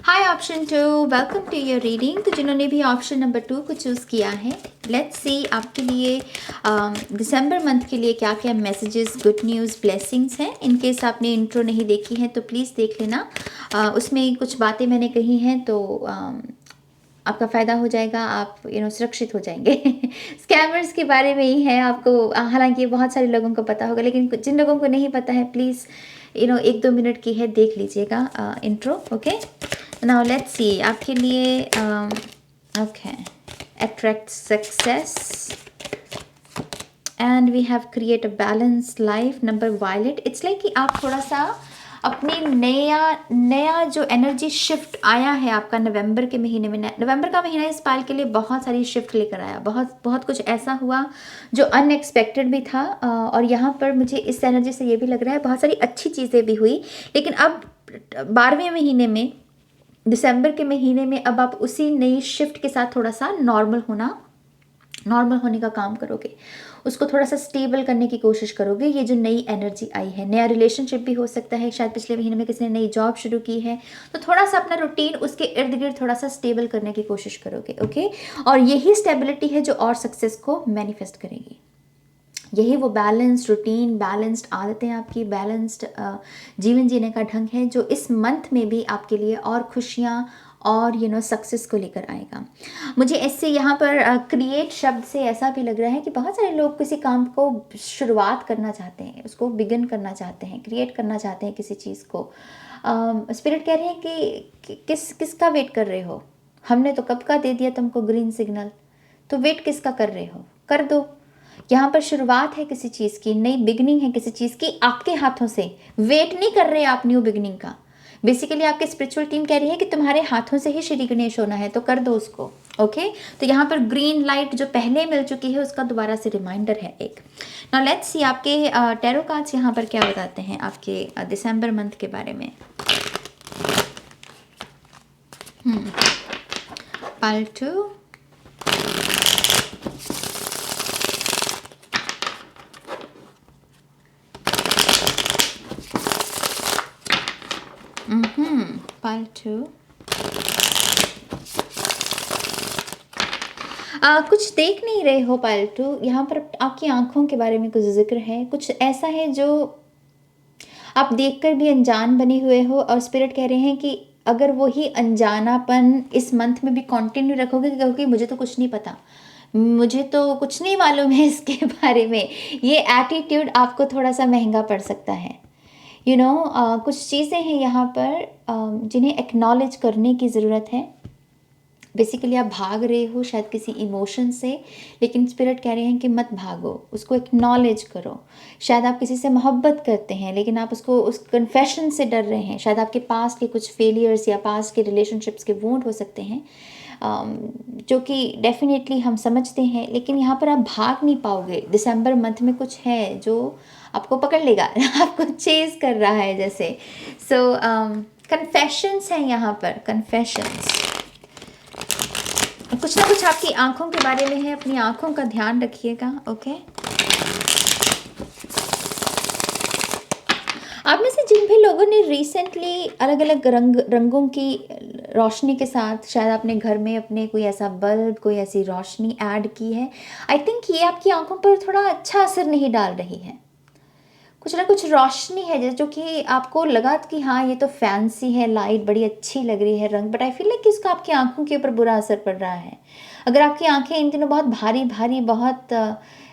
A: Hi option 2, welcome to your reading. तो जिन्होंने भी ऑप्शन नंबर 2 को चूज़ किया है, लेट्स सी आपके लिए दिसंबर मंथ के लिए क्या क्या मैसेजेस, गुड न्यूज़, ब्लेसिंग्स हैं। इनकेस आपने इंट्रो नहीं देखी है तो प्लीज़ देख लेना। उसमें कुछ बातें मैंने कही हैं तो आपका फ़ायदा हो जाएगा, आप सुरक्षित हो जाएंगे। स्कैमर्स के बारे में ही है आपको, हालांकि बहुत सारे लोगों को पता होगा, लेकिन जिन लोगों को नहीं पता है प्लीज़ 1-2 मिनट की है, देख लीजिएगा intro. Okay, now let's see आपके लिए। Okay, attract success and we have create a balance life, number violet. It's like कि आप थोड़ा सा अपनी नया जो एनर्जी शिफ्ट आया है आपका नवंबर के महीने में। नवंबर का महीना इस पाल के लिए बहुत सारी शिफ्ट लेकर आया, बहुत कुछ ऐसा हुआ जो अनएक्सपेक्टेड भी था। और यहाँ पर मुझे इस एनर्जी से ये भी लग रहा है बहुत सारी अच्छी चीज़ें भी हुई। लेकिन अब 12वें महीने में, दिसंबर के महीने में, अब आप उसी नई शिफ्ट के साथ थोड़ा सा नॉर्मल होने का काम करोगे, उसको थोड़ा सा स्टेबल करने की कोशिश करोगे। ये जो नई एनर्जी आई है, नया रिलेशनशिप भी हो सकता है, शायद पिछले महीने में किसी ने नई जॉब शुरू की है, तो थोड़ा सा अपना रूटीन उसके इर्द गिर्द थोड़ा सा स्टेबल करने की कोशिश करोगे। ओके, और यही स्टेबिलिटी है जो और सक्सेस को मैनिफेस्ट करेगी। यही वो बैलेंस्ड रूटीन, बैलेंस्ड आदतें, आपकी बैलेंस्ड जीवन जीने का ढंग है जो इस मंथ में भी आपके लिए और खुशियाँ और सक्सेस को लेकर आएगा। मुझे इससे यहाँ पर क्रिएट शब्द से ऐसा भी लग रहा है कि बहुत सारे लोग किसी काम को शुरुआत करना चाहते हैं, उसको बिगिन करना चाहते हैं, क्रिएट करना चाहते हैं किसी चीज़ को। स्पिरिट कह रहे हैं कि किसका वेट कर रहे हो? हमने तो कब का दे दिया तुमको ग्रीन सिग्नल, तो वेट किसका कर रहे हो? कर दो। यहाँ पर शुरुआत है किसी चीज़ की, नई बिगनिंग है किसी चीज़ की, आपके हाथों से। वेट नहीं कर रहे आप न्यू बिगनिंग का। बेसिकली आपके स्पिरिचुअल टीम कह रही है कि तुम्हारे हाथों से ही श्री गणेश होना है, तो कर दो उसको। ओके, तो यहाँ पर ग्रीन लाइट जो पहले मिल चुकी है उसका दोबारा से रिमाइंडर है एक। नाउ लेट्स सी आपके टैरो कार्ड्स यहाँ पर क्या बताते हैं आपके दिसंबर मंथ के बारे में। पाइल 2, पाइल 2, कुछ देख नहीं रहे हो पाइल 2। यहाँ पर आपकी आंखों के बारे में कुछ जिक्र है, कुछ ऐसा है जो आप देखकर भी अनजान बने हुए हो, और स्पिरिट कह रहे हैं कि अगर वही अनजानापन इस मंथ में भी कंटिन्यू रखोगे, क्योंकि मुझे तो कुछ नहीं पता, मुझे तो कुछ नहीं मालूम है इसके बारे में। ये एटीट्यूड आपको थोड़ा-सा महँगा पड़ सकता है। कुछ चीज़ें हैं यहाँ पर जिन्हें एक्नॉलेज करने की ज़रूरत है। बेसिकली आप भाग रहे हो शायद किसी इमोशन से, लेकिन स्पिरिट कह रहे हैं कि मत भागो, उसको एक्नॉलेज करो। शायद आप किसी से मोहब्बत करते हैं, लेकिन आप उसको उस कन्फेशन से डर रहे हैं। शायद आपके पास के कुछ फेलियर्स या पास के रिलेशनशिप्स के वुंड हो सकते हैं, जो कि डेफिनेटली हम समझते हैं, लेकिन यहाँ पर आप भाग नहीं पाओगे। दिसंबर मंथ में कुछ है जो आपको पकड़ लेगा आपको चेज़ कर रहा है जैसे। सो कन्फेशंस हैं यहाँ पर, कन्फेशंस। कुछ ना कुछ आपकी आंखों के बारे में है, अपनी आंखों का ध्यान रखिएगा। ओके, आप में से जिन भी लोगों ने रिसेंटली अलग अलग रंगों की रोशनी के साथ शायद अपने घर में अपने कोई ऐसा बल्ब, कोई ऐसी रोशनी ऐड की है, आई थिंक ये आपकी आंखों पर थोड़ा अच्छा असर नहीं डाल रही है। कुछ ना कुछ रोशनी है जो कि आपको लगा कि हाँ ये तो फैंसी है, लाइट बड़ी अच्छी लग रही है रंग, बट आई फील लाइक कि इसका आपकी आंखों के ऊपर बुरा असर पड़ रहा है। अगर आपकी आंखें इन दिनों बहुत भारी भारी, बहुत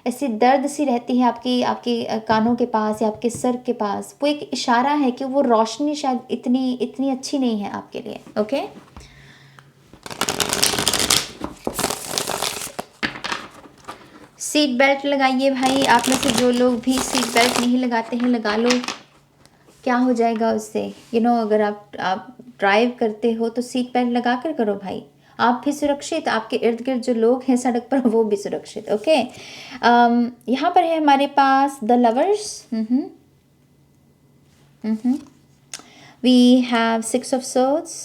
A: ऐसी दर्द सी रहती है आपकी आपके कानों के पास या आपके सर के पास, वो एक इशारा है कि वो रोशनी शायद इतनी इतनी अच्छी नहीं है आपके लिए। ओके, सीट बेल्ट लगाइए भाई। आप में से जो लोग भी सीट बेल्ट नहीं लगाते हैं, लगा लो। क्या हो जाएगा उससे? अगर आप ड्राइव करते हो तो सीट बेल्ट लगा कर करो भाई। आप भी सुरक्षित, आपके इर्द गिर्द जो लोग हैं सड़क पर वो भी सुरक्षित। ओके, यहाँ पर है हमारे पास the lovers. We have 6 of swords.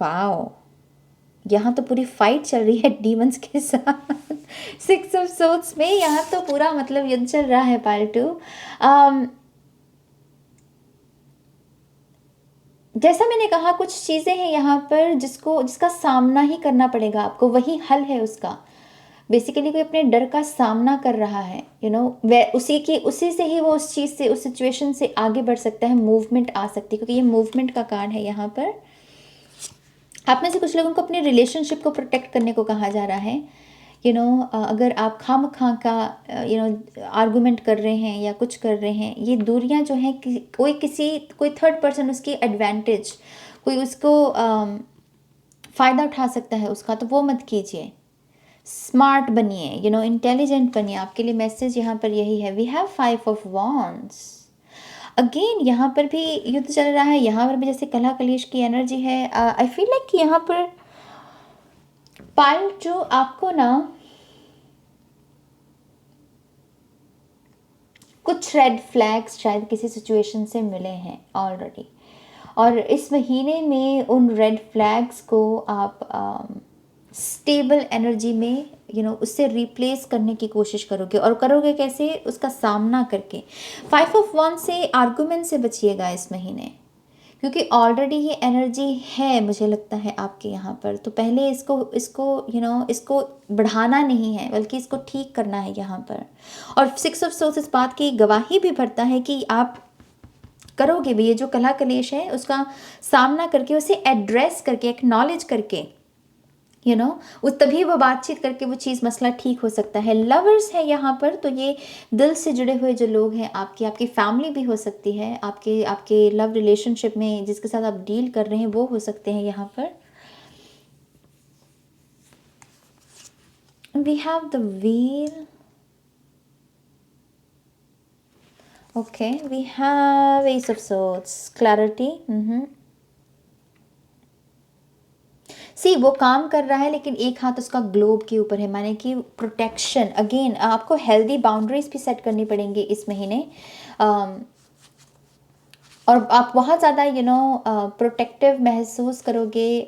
A: Wow, यहाँ तो पूरी फाइट चल रही है डीमंस के साथ 6 ऑफ सोर्ड्स में यहाँ तो पूरा मतलब युद्ध चल रहा है। पार्ट 2, जैसा मैंने कहा, कुछ चीज़ें हैं यहाँ पर जिसका सामना ही करना पड़ेगा आपको, वही हल है उसका। बेसिकली कोई अपने डर का सामना कर रहा है, वह उसी से ही वो उस चीज़ से, उस सिचुएशन से आगे बढ़ सकता है, मूवमेंट आ सकती है, क्योंकि ये मूवमेंट का कार्ड है यहाँ पर। आप में से कुछ लोगों को अपने रिलेशनशिप को प्रोटेक्ट करने को कहा जा रहा है। अगर आप खामखा का आर्गुमेंट कर रहे हैं या कुछ कर रहे हैं, ये दूरियां जो हैं कोई थर्ड पर्सन उसकी एडवांटेज, कोई उसको फ़ायदा उठा सकता है उसका, तो वो मत कीजिए। स्मार्ट बनिए, इंटेलिजेंट बनिए। आपके लिए मैसेज यहाँ पर यही है। We have 5 of wands. Again यहाँ पर भी युद्ध चल रहा है, यहाँ पर भी जैसे कलह कलेश की एनर्जी है। आई फील लाइक कि यहाँ पर पायल जो आपको ना कुछ रेड फ्लैग्स शायद किसी सिचुएशन से मिले हैं ऑलरेडी, और इस महीने में उन रेड फ्लैग्स को आप स्टेबल एनर्जी में उससे रिप्लेस करने की कोशिश करोगे। और करोगे कैसे? उसका सामना करके। 5 ऑफ वॉन्ड्स से आर्गुमेंट से बचिएगा इस महीने, क्योंकि ऑलरेडी ये एनर्जी है मुझे लगता है आपके यहाँ पर। तो पहले इसको बढ़ाना नहीं है, बल्कि इसको ठीक करना है यहाँ पर। और 6 ऑफ सोर्स इस बात की गवाही भी भरता है कि आप करोगे भी। ये जो कलह कलेश है उसका सामना करके, उसे एड्रेस करके, एक्नॉलेज करके, तभी वो बातचीत करके वो चीज़, मसला ठीक हो सकता है। लवर्स है यहाँ पर, तो ये दिल से जुड़े हुए जो लोग हैं, आपकी फैमिली भी हो सकती है, आपके लव रिलेशनशिप में जिसके साथ आप डील कर रहे हैं वो हो सकते हैं यहाँ पर। We have the wheel. Okay, we have ace of swords, clarity. See वो काम कर रहा है, लेकिन एक हाथ उसका ग्लोब के ऊपर है, माने कि प्रोटेक्शन। अगेन आपको हेल्दी बाउंड्रीज भी सेट करनी पड़ेंगी इस महीने, और आप बहुत ज़्यादा प्रोटेक्टिव महसूस करोगे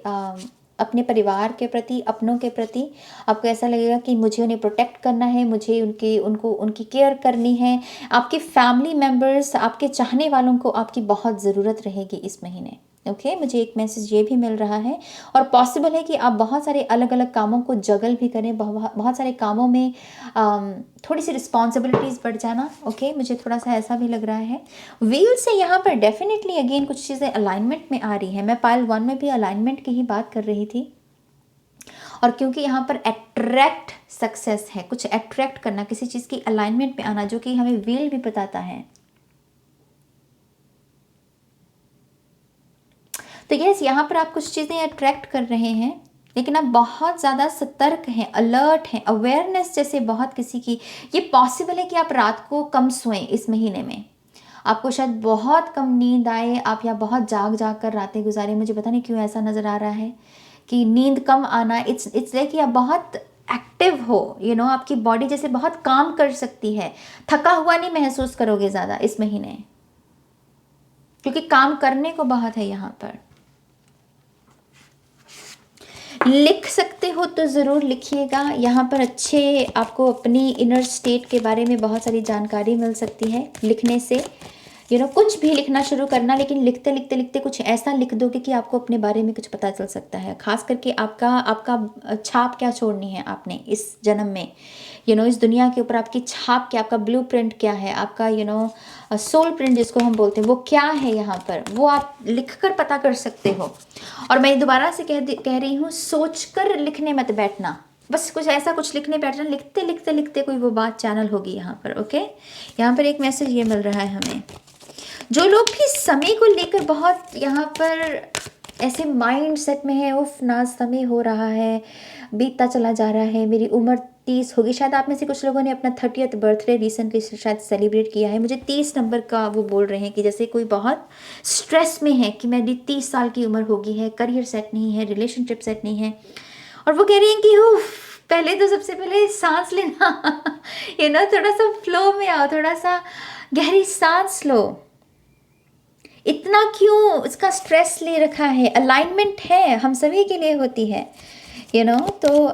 A: अपने परिवार के प्रति, अपनों के प्रति। आपको ऐसा लगेगा कि मुझे उन्हें प्रोटेक्ट करना है, मुझे उनकी केयर करनी है। आपके फैमिली मेम्बर्स, आपके चाहने वालों को आपकी बहुत ज़रूरत रहेगी इस महीने। ओके, मुझे एक मैसेज ये भी मिल रहा है, और पॉसिबल है कि आप बहुत सारे अलग अलग कामों को जगल भी करें, बहुत सारे कामों में थोड़ी सी रिस्पॉन्सिबिलिटीज़ बढ़ जाना। ओके, मुझे थोड़ा सा ऐसा भी लग रहा है। व्हील से यहाँ पर डेफिनेटली अगेन कुछ चीज़ें अलाइनमेंट में आ रही हैं। मैं पाइल 1 में भी अलाइनमेंट की ही बात कर रही थी, और क्योंकि यहाँ पर अट्रैक्ट सक्सेस है, कुछ अट्रैक्ट करना, किसी चीज़ की अलाइनमेंट में आना, जो कि हमें व्हील भी बताता है। तो यस, यहाँ पर आप कुछ चीज़ें अट्रैक्ट कर रहे हैं, लेकिन आप बहुत ज़्यादा सतर्क हैं, अलर्ट हैं, अवेयरनेस जैसे बहुत किसी की। ये पॉसिबल है कि आप रात को कम सोएं इस महीने में, आपको शायद बहुत कम नींद आए, आप या बहुत जाग जाग कर रातें गुजारें। मुझे पता नहीं क्यों ऐसा नज़र आ रहा है कि नींद कम आना, इट्स लाइक कि आप बहुत एक्टिव हो, आपकी बॉडी जैसे बहुत काम कर सकती है, थका हुआ नहीं महसूस करोगे ज़्यादा इस महीने, क्योंकि काम करने को बहुत है यहाँ पर। लिख सकते हो तो ज़रूर लिखिएगा, यहाँ पर अच्छे आपको अपनी इनर स्टेट के बारे में बहुत सारी जानकारी मिल सकती है लिखने से। कुछ भी लिखना शुरू करना, लेकिन लिखते लिखते लिखते कुछ ऐसा लिख दोगे कि आपको अपने बारे में कुछ पता चल सकता है, खास करके आपका आपका छाप क्या छोड़नी है आपने इस जन्म में, इस दुनिया के ऊपर आपकी छाप क्या, आपका ब्लूप्रिंट क्या है, आपका सोल प्रिंट जिसको हम बोलते हैं, वो क्या है यहाँ पर, वो आप लिख कर पता कर सकते हो। और मैं दोबारा से कह रही हूँ, सोच कर लिखने मत बैठना, बस कुछ ऐसा कुछ लिखने बैठना, लिखते लिखते लिखते कोई वो बात चैनल होगी यहाँ पर। ओके, यहाँ पर एक मैसेज ये मिल रहा है हमें, जो लोग भी समय को लेकर बहुत यहाँ पर ऐसे माइंड सेट में है, उफ ना समय हो रहा है, बीतता चला जा रहा है, मेरी उम्र 30 होगी। शायद आप में से कुछ लोगों ने अपना 30th बर्थडे रिसेंटली शायद सेलिब्रेट किया है। मुझे 30 नंबर का वो बोल रहे हैं कि जैसे कोई बहुत स्ट्रेस में है कि मेरी 30 साल की उम्र होगी है, करियर सेट नहीं है, रिलेशनशिप सेट नहीं है, और वो कह रही हैं कि उफ पहले तो सबसे पहले सांस लेना थोड़ा सा फ्लो में आओ, थोड़ा सा गहरी सांस लो, इतना क्यों इसका स्ट्रेस ले रखा है, अलाइनमेंट है, हम सभी के लिए होती है, तो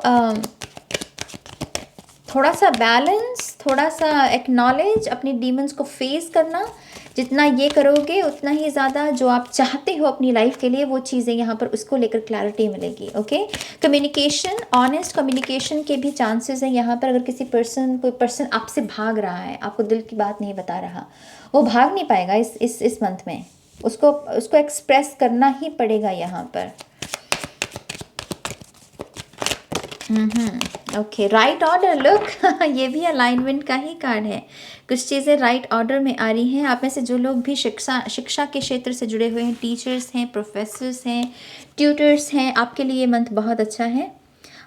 A: थोड़ा सा बैलेंस, थोड़ा सा एक्नॉलेज, अपनी डीमंस को फेस करना, जितना ये करोगे उतना ही ज़्यादा जो आप चाहते हो अपनी लाइफ के लिए वो चीज़ें यहाँ पर उसको लेकर क्लैरिटी मिलेगी। ओके, कम्युनिकेशन, ऑनेस्ट कम्युनिकेशन के भी चांसेस हैं यहाँ पर। अगर कोई पर्सन आपसे भाग रहा है, आपको दिल की बात नहीं बता रहा, वो भाग नहीं पाएगा इस मंथ में, उसको एक्सप्रेस करना ही पड़ेगा यहाँ पर। ओके, राइट ऑर्डर, लुक ये भी अलाइनमेंट का ही कार्ड है। कुछ चीज़ें राइट ऑर्डर में आ रही हैं। आप में से जो लोग भी शिक्षा के क्षेत्र से जुड़े हुए हैं, टीचर्स हैं, प्रोफेसर्स हैं, ट्यूटर्स हैं, आपके लिए ये मंथ बहुत अच्छा है।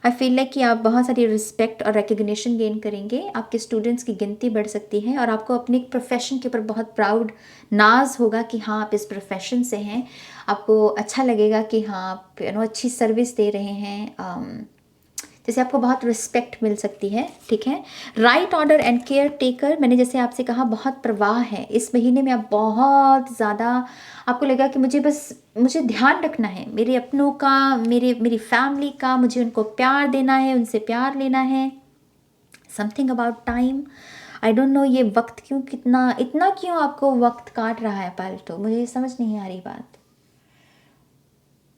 A: आई फील लाइक कि आप बहुत सारी रिस्पेक्ट और रिकग्निशन गेन करेंगे, आपके स्टूडेंट्स की गिनती बढ़ सकती है, और आपको अपने प्रोफेशन के ऊपर बहुत प्राउड नाज होगा कि हाँ आप इस प्रोफेशन से हैं। आपको अच्छा लगेगा कि हाँ आप अच्छी सर्विस दे रहे हैं, जैसे आपको बहुत रिस्पेक्ट मिल सकती है। ठीक है, right order and care taker, मैंने जैसे आपसे कहा बहुत प्रवाह है इस महीने में, आप बहुत ज़्यादा, आपको लगा कि मुझे ध्यान रखना है मेरे अपनों का, मेरी फैमिली का, मुझे उनको प्यार देना है, उनसे प्यार लेना है। Something about time, I don't know ये वक्त क्यों इतना क्यों आपको वक्त काट रहा है पालतू, मुझे समझ नहीं आ रही बात।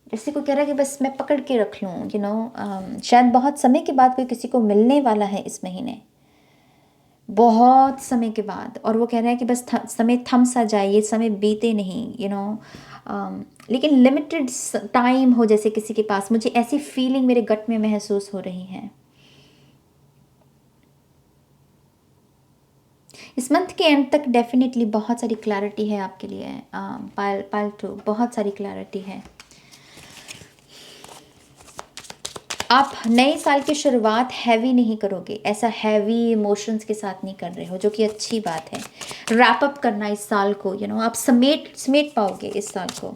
A: जैसे कोई कह रहा है कि बस मैं पकड़ के रख लूँ, शायद बहुत समय के बाद कोई किसी को मिलने वाला है इस महीने, बहुत समय के बाद, और वो कह रहा है कि बस समय थम सा जाए, ये समय बीते नहीं, लेकिन लिमिटेड टाइम हो जैसे किसी के पास, मुझे ऐसी फीलिंग मेरे गट में महसूस हो रही है। इस मंथ के एंड तक डेफिनेटली बहुत सारी क्लैरिटी है आपके लिए, पालतू बहुत सारी क्लैरिटी है। आप नए साल की शुरुआत हैवी नहीं करोगे, ऐसा हैवी इमोशंस के साथ नहीं कर रहे हो, जो कि अच्छी बात है। रैप अप करना इस साल को, आप समेट पाओगे इस साल को,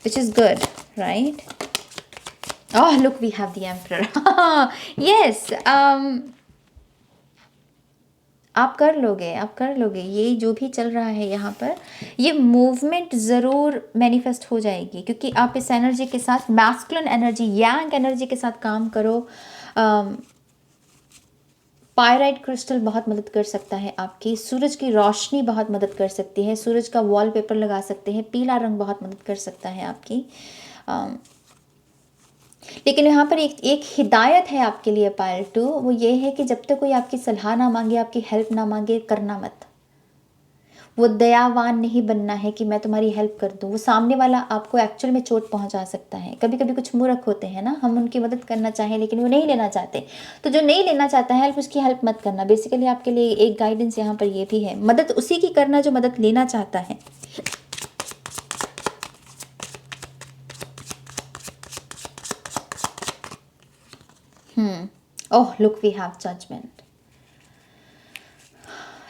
A: which is good, right. Oh look, we have the emperor. Yes, आप कर लोगे ये जो भी चल रहा है यहाँ पर, ये मूवमेंट ज़रूर मैनिफेस्ट हो जाएगी, क्योंकि आप इस एनर्जी के साथ, मैस्कुलिन एनर्जी, यांग एनर्जी के साथ काम करो। पायराइट क्रिस्टल बहुत मदद कर सकता है आपकी, सूरज की रोशनी बहुत मदद कर सकती है, सूरज का वॉलपेपर लगा सकते हैं, पीला रंग बहुत मदद कर सकता है आपकी। लेकिन यहाँ पर एक हिदायत है आपके लिए पायलटू, वो ये है कि जब तक कोई आपकी सलाह ना मांगे, आपकी हेल्प ना मांगे, करना मत। वो दयावान नहीं बनना है कि मैं तुम्हारी हेल्प कर दूँ। वो सामने वाला आपको एक्चुअल में चोट पहुँचा सकता है। कभी कभी कुछ मूर्ख होते हैं ना, हम उनकी मदद करना चाहें लेकिन वो नहीं लेना चाहते, तो जो नहीं लेना चाहता है हेल्प, उसकी हेल्प मत करना। बेसिकली आपके लिए एक गाइडेंस यहाँ पर ये भी है, मदद उसी की करना जो मदद लेना चाहता है। Oh look, we have judgment.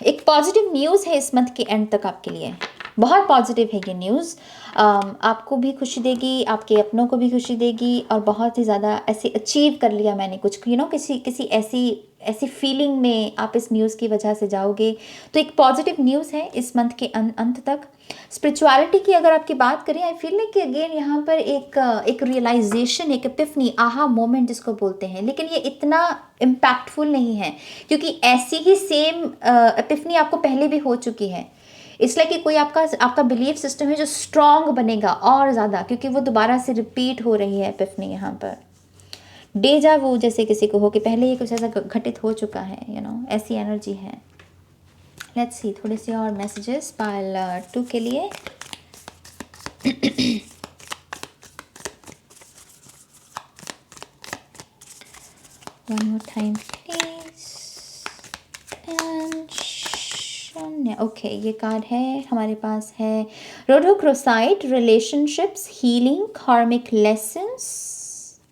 A: एक पॉजिटिव न्यूज़ है इस मंथ के एंड तक आपके लिए, बहुत पॉजिटिव है ये न्यूज़। आपको भी खुशी देगी, आपके अपनों को भी खुशी देगी, और बहुत ही ज़्यादा ऐसे अचीव कर लिया मैंने कुछ, किसी किसी ऐसी ऐसी फीलिंग में आप इस न्यूज़ की वजह से जाओगे। तो एक पॉजिटिव न्यूज़ है इस मंथ के अंत तक। स्पिरिचुअलिटी की अगर आपकी बात करें, आई फील लाइक कि अगेन यहाँ पर एक रियलाइजेशन, एक एपिफनी, आहा मोमेंट जिसको बोलते हैं, लेकिन ये इतना इम्पैक्टफुल नहीं है क्योंकि ऐसी ही सेम एपिफनी आपको पहले भी हो चुकी है। इसलिए कि कोई आपका बिलीफ सिस्टम है जो स्ट्रांग बनेगा और ज़्यादा, क्योंकि वो दोबारा से रिपीट हो रही है एपिफनी यहाँ पर। डेजा वो जैसे किसी को हो कि पहले ही कुछ ऐसा घटित हो चुका है, ऐसी एनर्जी है। लेट्स सी थोड़े से और मैसेजेस पाइल 2 के लिए। One more time please. And शून्य। ओके, ये कार्ड है हमारे पास है रोडोक्रोसाइट, रिलेशनशिप्स, हीलिंग, कार्मिक लेसन्स।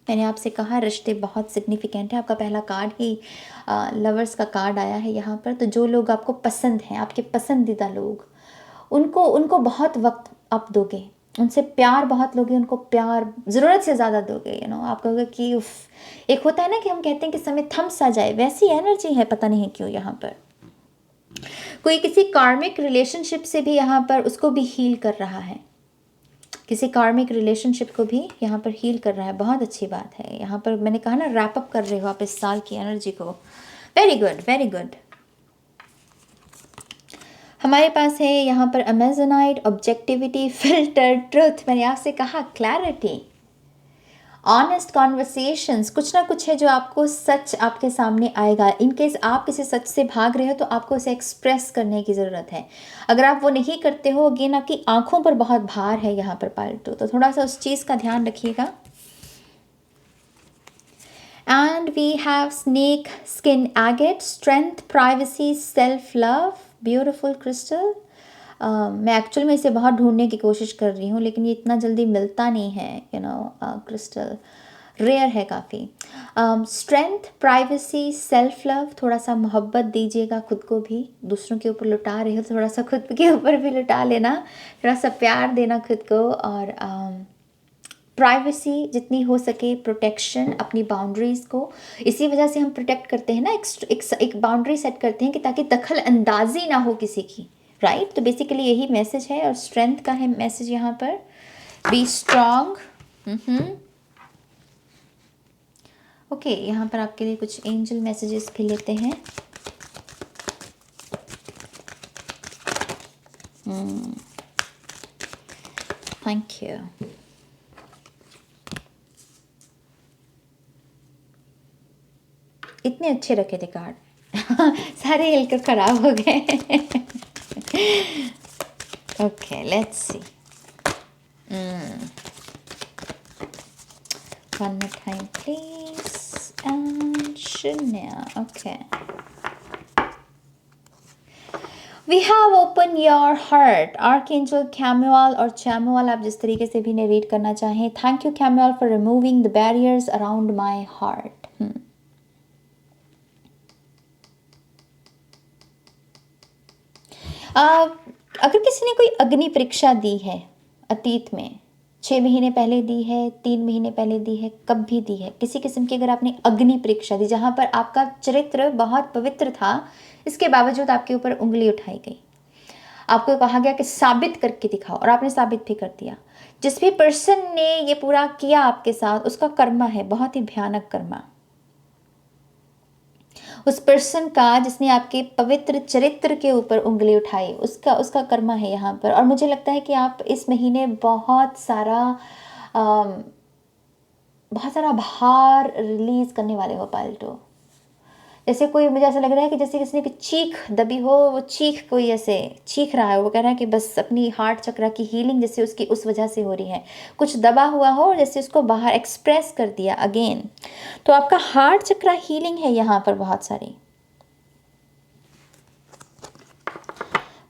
A: मैंने आपसे कहा रिश्ते बहुत सिग्निफिकेंट है। आपका पहला कार्ड ही लवर्स का कार्ड आया है यहाँ पर। तो जो लोग आपको पसंद हैं, आपके पसंदीदा लोग, उनको उनको बहुत वक्त आप दोगे, उनसे प्यार बहुत लोगे, उनको प्यार ज़रूरत से ज़्यादा दोगे। आप कहोगे कि उफ, एक होता है ना कि हम कहते हैं कि समय थम सा जाए, वैसी एनर्जी है, पता नहीं क्यों यहाँ पर। कोई किसी कार्मिक रिलेशनशिप से भी यहाँ पर उसको भी हील कर रहा है, किसी कार्मिक रिलेशनशिप को भी यहाँ पर हील कर रहा है। बहुत अच्छी बात है। यहाँ पर मैंने कहा ना, रैप अप कर रहे हो आप इस साल की एनर्जी को। Very good, very good. हमारे पास है यहाँ पर अमेजोनाइट, ऑब्जेक्टिविटी, फिल्टर, ट्रुथ। मैंने आपसे कहा क्लैरिटी, ऑनेस्ट कॉन्वर्सेशंस। कुछ ना कुछ है जो आपको सच आपके सामने आएगा। इन केस आप किसी सच से भाग रहे हो तो आपको उसे एक्सप्रेस करने की ज़रूरत है। अगर आप वो नहीं करते हो, अगेन आपकी आंखों पर बहुत भार है यहाँ पर पालतू, तो थोड़ा सा उस चीज़ का ध्यान रखिएगा। And we have snake skin agate, strength, privacy, self love, beautiful crystal. मैं एक्चुअल में इसे बहुत ढूंढने की कोशिश कर रही हूँ, लेकिन ये इतना जल्दी मिलता नहीं है। क्रिस्टल रेयर है काफ़ी। Strength, privacy, self love. थोड़ा सा मोहब्बत दीजिएगा खुद को भी। दूसरों के ऊपर लुटा रहे हो, थोड़ा सा खुद के ऊपर भी लुटा लेना, थोड़ा सा प्यार देना खुद को। और प्राइवेसी जितनी हो सके, प्रोटेक्शन, अपनी बाउंड्रीज़ को। इसी वजह से हम प्रोटेक्ट करते हैं ना, एक बाउंड्री सेट करते हैं कि ताकि दखल अंदाजी ना हो किसी की, राइट। तो बेसिकली यही मैसेज है, और स्ट्रेंथ का है मैसेज यहाँ पर। B strong. ओके, यहाँ पर आपके लिए कुछ एंजल मैसेजेस भी लेते हैं। Thank you. इतने अच्छे रखे थे कार्ड सारे हिलकर खराब हो गए। Okay, let's see. One more time please. And शून्य। Okay, we have open your heart, archangel Chamuel और चैमुअल, आप जिस तरीके से भी इन्हें रीड करना चाहें। Thank you Chamuel for removing the barriers around my heart. अगर किसी ने कोई अग्नि परीक्षा दी है अतीत में, 6 महीने पहले दी है, 3 महीने पहले दी है, कब भी दी है, किसी किस्म की अगर आपने अग्नि परीक्षा दी जहाँ पर आपका चरित्र बहुत पवित्र था, इसके बावजूद आपके ऊपर उंगली उठाई गई, आपको कहा गया कि साबित करके दिखाओ, और आपने साबित भी कर दिया। जिस भी पर्सन ने ये पूरा किया आपके साथ, उसका कर्मा है, बहुत ही भयानक कर्मा। उस पर्सन का जिसने आपके पवित्र चरित्र के ऊपर उंगली उठाई, उसका कर्मा है यहाँ पर। और मुझे लगता है कि आप इस महीने बहुत सारा भार रिलीज करने वाले हो पाल्टो। जैसे कोई, मुझे ऐसा लग रहा है कि जैसे किसी की चीख दबी हो, वो चीख कोई ऐसे चीख रहा है, वो कह रहा है कि बस अपनी हार्ट चक्र की हीलिंग जैसे उसकी उस वजह से हो रही है, कुछ दबा हुआ हो जैसे उसको बाहर एक्सप्रेस कर दिया अगेन। तो आपका हार्ट चक्र हीलिंग है यहाँ पर बहुत सारी।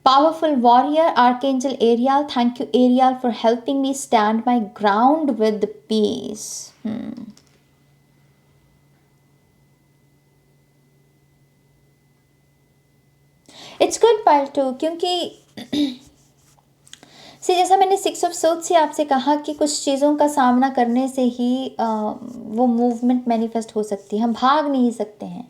A: Powerful warrior, Archangel Ariel, thank you Ariel for helping me stand my ground with peace. It's good पाल्टू, क्योंकि से जैसा मैंने 6 ऑफ सोच से आपसे कहा कि कुछ चीज़ों का सामना करने से ही वो मूवमेंट मैनिफेस्ट हो सकती है। हम भाग नहीं सकते हैं,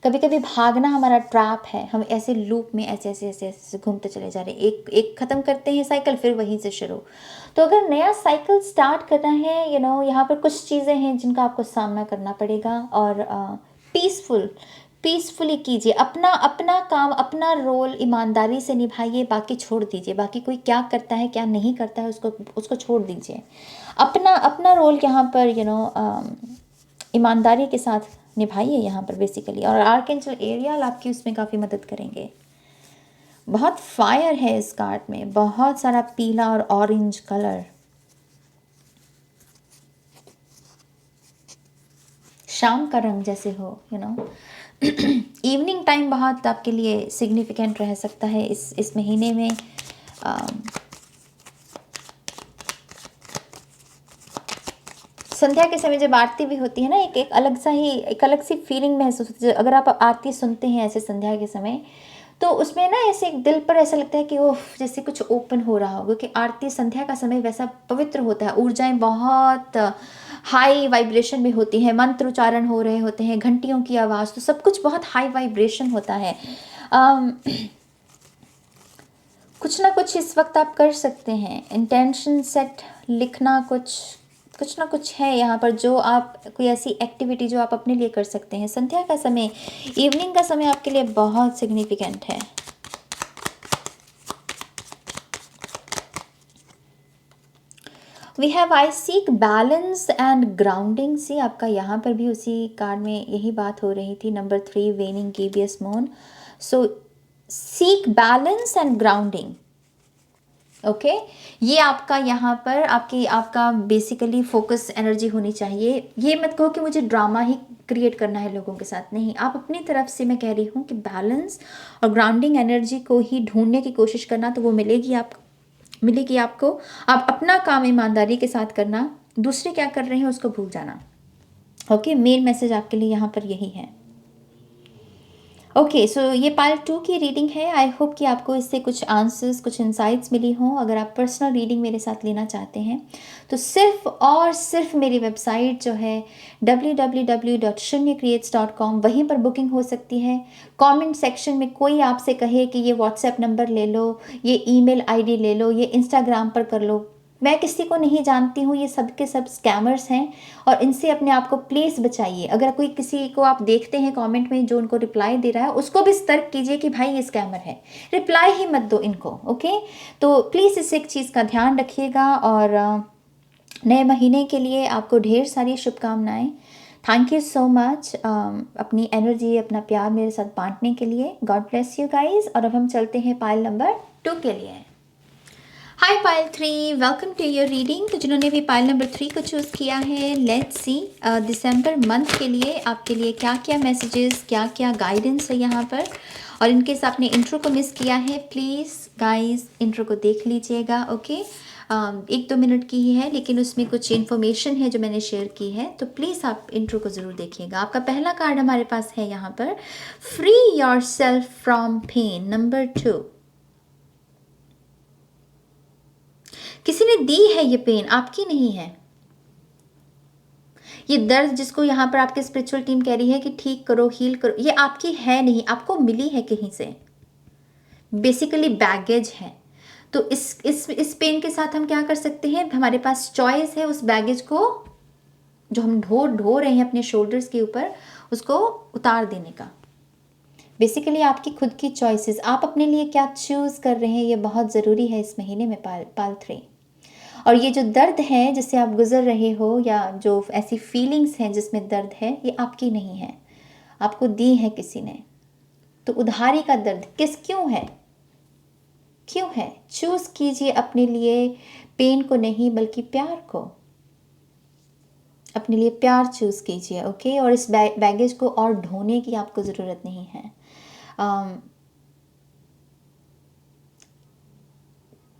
A: कभी कभी भागना हमारा ट्रैप है, हम ऐसे लूप में ऐसे ऐसे ऐसे ऐसे घूमते चले जा रहे हैं, एक एक ख़त्म करते हैं साइकिल, फिर वहीं से शुरू। तो अगर नया साइकिल स्टार्ट करना है, यहाँ पर कुछ चीज़ें हैं जिनका आपको सामना करना पड़ेगा, और पीसफुली कीजिए अपना अपना काम, अपना रोल ईमानदारी से निभाइए, बाकी छोड़ दीजिए, बाकी कोई क्या करता है क्या नहीं करता है उसको उसको छोड़ दीजिए। अपना अपना रोल यहाँ पर ईमानदारी के साथ निभाइए यहाँ पर बेसिकली। और आर्कएंजल एरियल आपकी उसमें काफ़ी मदद करेंगे। बहुत फायर है इस कार्ड में, बहुत सारा पीला और ऑरेंज कलर, शाम का रंग जैसे हो, इवनिंग टाइम बहुत आपके लिए सिग्निफिकेंट रह सकता है इस महीने में। संध्या के समय जब आरती भी होती है ना, एक अलग सी फीलिंग महसूस होती है। अगर आप आरती सुनते हैं ऐसे संध्या के समय, तो उसमें ना ऐसे दिल पर ऐसा लगता है कि ओह जैसे कुछ ओपन हो रहा हो, क्योंकि आरती संध्या का समय वैसा पवित्र होता है, ऊर्जाएं बहुत हाई वाइब्रेशन में होती हैं, मंत्र उच्चारण हो रहे होते हैं, घंटियों की आवाज़, तो सब कुछ बहुत हाई वाइब्रेशन होता है। कुछ ना कुछ इस वक्त आप कर सकते हैं, इंटेंशन सेट लिखना, कुछ ना कुछ है यहाँ पर जो आप, कोई ऐसी एक्टिविटी जो आप अपने लिए कर सकते हैं। संध्या का समय, इवनिंग का समय आपके लिए बहुत सिग्निफिकेंट है। We have I seek balance and grounding. See आपका यहाँ पर भी उसी कार्ड में यही बात हो रही थी, number 3 waning gibbous moon. So seek balance and grounding, okay. ये आपका यहाँ पर आपका बेसिकली फोकस एनर्जी होनी चाहिए। ये मत कहो कि मुझे ड्रामा ही क्रिएट करना है लोगों के साथ, नहीं, आप अपनी तरफ से, मैं कह रही हूँ कि बैलेंस और ग्राउंडिंग एनर्जी को ही ढूंढने की कोशिश करना, तो वो मिलेगी आपको। आप अपना काम ईमानदारी के साथ करना, दूसरे क्या कर रहे हैं उसको भूल जाना। ओके, मेन मैसेज आपके लिए यहाँ पर यही है। ओके, सो ये पार्ट 2 की रीडिंग है। आई होप कि आपको इससे कुछ आंसर्स, कुछ इंसाइट्स मिली हों। अगर आप पर्सनल रीडिंग मेरे साथ लेना चाहते हैं तो सिर्फ और सिर्फ मेरी वेबसाइट जो है www.shunyacreates.com, वहीं पर बुकिंग हो सकती है। कमेंट सेक्शन में कोई आपसे कहे कि ये व्हाट्सएप नंबर ले लो, ये ईमेल आईडी ले लो, ये इंस्टाग्राम पर कर लो, मैं किसी को नहीं जानती हूँ, ये सब के सब स्कैमर्स हैं और इनसे अपने आप को प्लीज़ बचाइए। अगर कोई किसी को आप देखते हैं कमेंट में जो उनको रिप्लाई दे रहा है, उसको भी सतर्क कीजिए कि भाई ये स्कैमर है, रिप्लाई ही मत दो इनको। ओके, तो प्लीज़ इस एक चीज़ का ध्यान रखिएगा। और नए महीने के लिए आपको ढेर सारी शुभकामनाएं। थैंक यू सो मच अपनी एनर्जी, अपना प्यार मेरे साथ बांटने के लिए। God bless you guys. और अब हम चलते हैं पाइल नंबर 2 के लिए। Hi pile 3, welcome to your reading. तो जिन्होंने भी पाइल नंबर 3 को चूज़ किया है, लेट्स सी दिसंबर मंथ के लिए आपके लिए क्या क्या मैसेजेस, क्या क्या गाइडेंस है यहाँ पर। और इनकेस आपने इंट्रो को मिस किया है, प्लीज़ गाइस इंट्रो को देख लीजिएगा। ओके, 1-2 मिनट की ही है, लेकिन उसमें कुछ इन्फॉर्मेशन है जो मैंने शेयर की है, तो प्लीज़ आप इंट्रो को ज़रूर देखिएगा। आपका पहला कार्ड हमारे पास है यहाँ पर, free yourself from pain, number 2। किसी ने दी है ये पेन, आपकी नहीं है। ये दर्द जिसको यहाँ पर आपकी स्पिरिचुअल टीम कह रही है कि ठीक करो, हील करो, ये आपकी है नहीं, आपको मिली है कहीं से। बेसिकली बैगेज है। तो इस पेन के साथ हम क्या कर सकते हैं, हमारे पास चॉइस है उस बैगेज को जो हम ढो रहे हैं अपने शोल्डर्स के ऊपर, उसको उतार देने का। बेसिकली आपकी खुद की चॉइसेस, आप अपने लिए क्या चूज़ कर रहे हैं, ये बहुत ज़रूरी है इस महीने में पाल 3। और ये जो दर्द है जिससे आप गुजर रहे हो, या जो ऐसी फीलिंग्स हैं जिसमें दर्द है, ये आपकी नहीं है। आपको दी है किसी ने, तो उधारी का दर्द क्यों है, क्यों है? चूज़ कीजिए अपने लिए पेन को नहीं बल्कि प्यार को, अपने लिए प्यार चूज़ कीजिए, ओके। और इस बैगेज को और ढोने की आपको ज़रूरत नहीं है।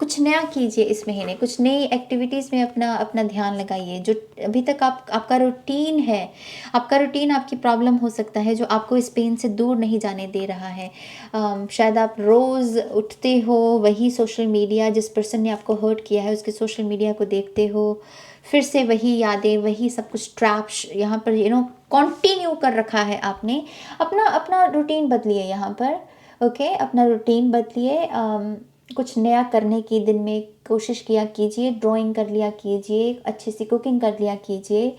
A: कुछ नया कीजिए इस महीने, कुछ नई एक्टिविटीज़ में अपना अपना ध्यान लगाइए। जो अभी तक आपका रूटीन है, आपका रूटीन आपकी प्रॉब्लम हो सकता है जो आपको इस पेन से दूर नहीं जाने दे रहा है। शायद आप रोज़ उठते हो, वही सोशल मीडिया, जिस पर्सन ने आपको हर्ट किया है उसके सोशल मीडिया को देखते हो, फिर से वही यादें, वही सब कुछ ट्रैप्स यहाँ पर कंटिन्यू कर रखा है आपने। अपना अपना रूटीन बदलिए यहाँ पर, ओके। अपना रूटीन बदलिए, कुछ नया करने की दिन में कोशिश किया कीजिए। ड्राइंग कर लिया कीजिए, अच्छी सी कुकिंग कर लिया कीजिए,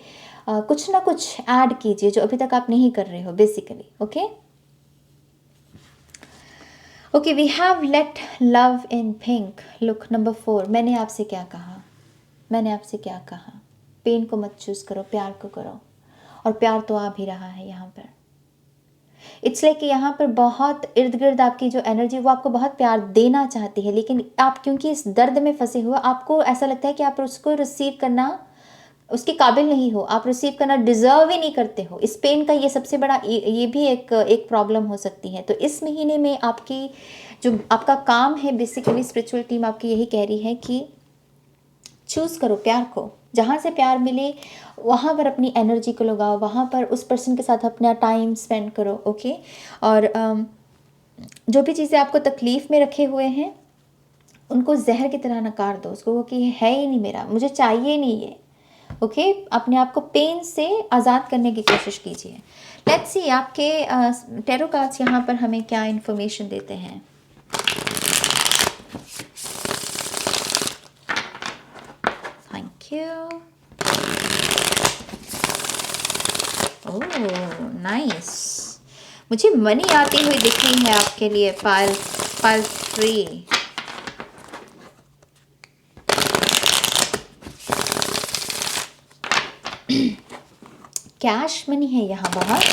A: कुछ ना कुछ ऐड कीजिए जो अभी तक आप नहीं कर रहे हो basically, okay. Okay, we have let love in pink, look number 4। मैंने आपसे क्या कहा, मैंने आपसे क्या कहा? पेन को मत चूज़ करो, प्यार को करो। और प्यार तो आ भी रहा है यहाँ पर। इट्स लाइक यहाँ पर बहुत इर्द गिर्द आपकी जो एनर्जी वो आपको बहुत प्यार देना चाहती है, लेकिन आप क्योंकि इस दर्द में फंसे हुए, आपको ऐसा लगता है कि आप उसको रिसीव करना उसके काबिल नहीं हो, आप रिसीव करना डिज़र्व ही नहीं करते हो। इस पेन का ये सबसे बड़ा ये भी एक प्रॉब्लम हो सकती है। तो इस महीने में आपकी जो आपका काम है, बेसिकली स्पिरिचुअल टीम आपकी यही कह रही है कि चूज़ करो प्यार को। जहाँ से प्यार मिले वहाँ पर अपनी एनर्जी को लगाओ, वहाँ पर उस पर्सन के साथ अपना टाइम स्पेंड करो, ओके। और जो भी चीज़ें आपको तकलीफ़ में रखे हुए हैं उनको जहर की तरह नकार दो, उसको वो कि है ही नहीं मेरा, मुझे चाहिए नहीं ये, ओके। अपने आप को पेन से आज़ाद करने की कोशिश कीजिए। लेट्स सी आपके टैरो कार्ड्स यहाँ पर हमें क्या इन्फॉर्मेशन देते हैं। Thank you. ओह नाइस, मुझे मनी आती हुई दिख रही है आपके लिए। पाइल 3। कैश मनी है यहाँ बहुत।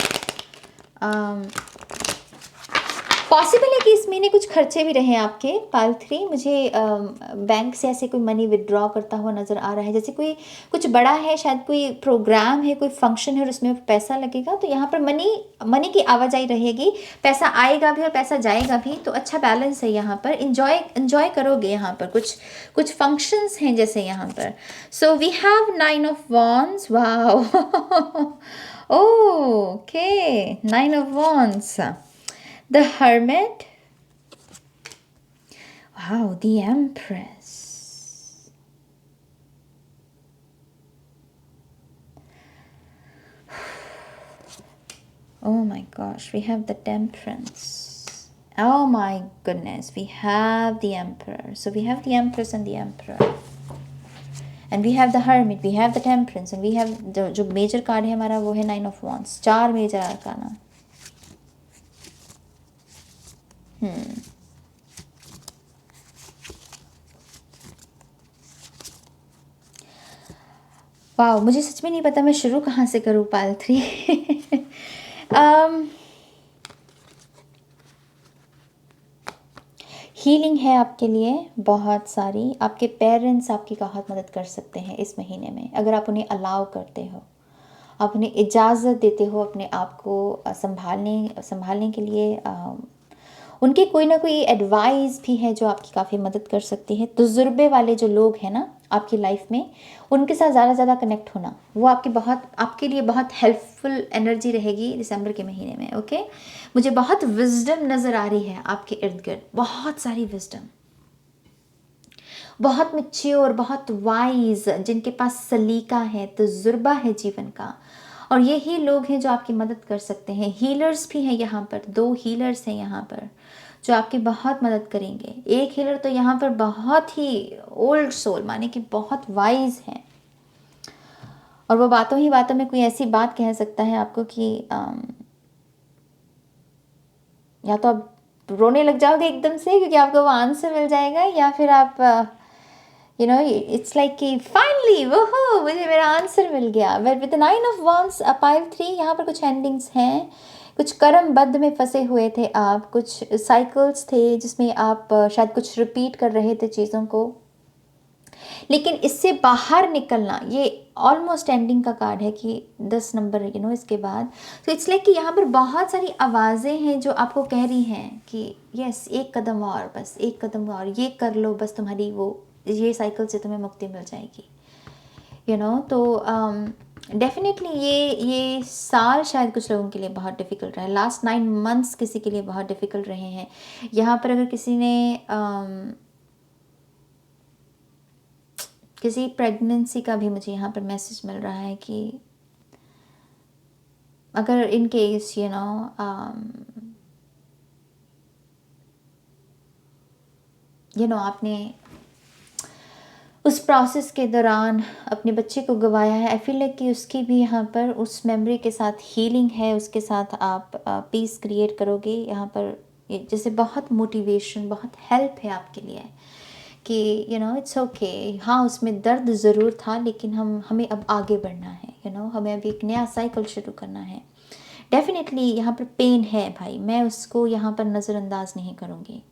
A: पॉसिबल है कि इस महीने कुछ खर्चे भी रहे आपके। पाइल 3 मुझे बैंक से ऐसे कोई मनी विड्रॉ करता हुआ नज़र आ रहा है, जैसे कोई कुछ बड़ा है, शायद कोई प्रोग्राम है, कोई फंक्शन है और उसमें पैसा लगेगा, तो यहाँ पर मनी की आवाजाही रहेगी, पैसा आएगा भी और पैसा जाएगा भी, तो अच्छा बैलेंस है यहाँ पर। इंजॉय करोगे यहाँ पर। कुछ फंक्शंस हैं जैसे यहाँ पर। So we have 9 of wands, wow. Okay, 9 of wands, the Hermit, wow, the Empress, oh my gosh, we have the Temperance, oh my goodness, we have the Emperor. So we have the Empress and the Emperor, and we have the Hermit, we have the Temperance, and we have जो major card है हमारा वो है 9 of Wands, 4 major आर्काना। वाह, मुझे सच में नहीं पता मैं शुरू कहाँ से करूँ पाइल 3। हीलिंग है आपके लिए बहुत सारी। आपके पेरेंट्स आपकी बहुत मदद कर सकते हैं इस महीने में, अगर आप उन्हें अलाउ करते हो, आप उन्हें इजाज़त देते हो अपने आप को संभालने के लिए। उनकी कोई ना कोई एडवाइस भी है जो आपकी काफ़ी मदद कर सकती है। तजुर्बे वाले जो लोग हैं ना आपकी लाइफ में, उनके साथ ज़्यादा कनेक्ट होना, वो आपके लिए बहुत हेल्पफुल एनर्जी रहेगी दिसंबर के महीने में, ओके। मुझे बहुत विजडम नज़र आ रही है आपके इर्द गिर्द, बहुत सारी विजडम, बहुत मैच्योर, बहुत वाइज, जिनके पास सलीका है, तजुर्बा है जीवन का। और यही लोग हैं जो आपकी मदद कर सकते हैं। हीलर्स भी हैं यहाँ पर, 2 हीलर्स हैं यहाँ पर जो आपकी बहुत मदद करेंगे। एक हीलर तो यहाँ पर बहुत ही ओल्ड सोल, माने कि बहुत वाइज हैं, और वो बातों ही बातों में कोई ऐसी बात कह सकता है आपको कि या तो आप रोने लग जाओगे एकदम से क्योंकि आपको वो आंसर मिल जाएगा, या फिर आप इट्स लाइक कि फाइनली वो मुझे मेरा आंसर मिल गया। But with 9 of Wands pile 3 यहाँ पर कुछ एंडिंग्स हैं, कुछ कर्मबद्ध में फंसे हुए थे आप, कुछ साइकिल्स थे जिसमें आप शायद कुछ रिपीट कर रहे थे चीज़ों को, लेकिन इससे बाहर निकलना, ये ऑलमोस्ट एंडिंग का कार्ड है कि 10 नंबर इसके बाद। तो इट्स लाइक कि यहाँ पर बहुत सारी आवाज़ें हैं जो आपको कह रही हैं कि यस, एक कदम और, बस एक कदम और, ये कर लो, बस तुम्हारी वो ये साइकिल से तुम्हें मुक्ति मिल जाएगी। तो डेफिनेटली ये साल शायद कुछ लोगों के लिए बहुत डिफ़िकल्ट रहा है। लास्ट 9 months किसी के लिए बहुत डिफ़िकल्ट रहे हैं। यहाँ पर अगर किसी ने किसी प्रेगनेंसी का भी मुझे यहाँ पर मैसेज मिल रहा है कि अगर इन केस आपने उस प्रोसेस के दौरान अपने बच्चे को गंवाया है, आई फील लाइक कि उसकी भी यहाँ पर उस मेमोरी के साथ हीलिंग है, उसके साथ आप पीस क्रिएट करोगे। यहाँ पर जैसे बहुत मोटिवेशन, बहुत हेल्प है आपके लिए कि इट्स ओके। हाँ, उसमें दर्द ज़रूर था, लेकिन हमें अब आगे बढ़ना है, हमें अब एक नया साइकिल शुरू करना है। डेफिनेटली यहाँ पर पेन है भाई, मैं उसको यहाँ पर नज़रअंदाज नहीं करूँगी।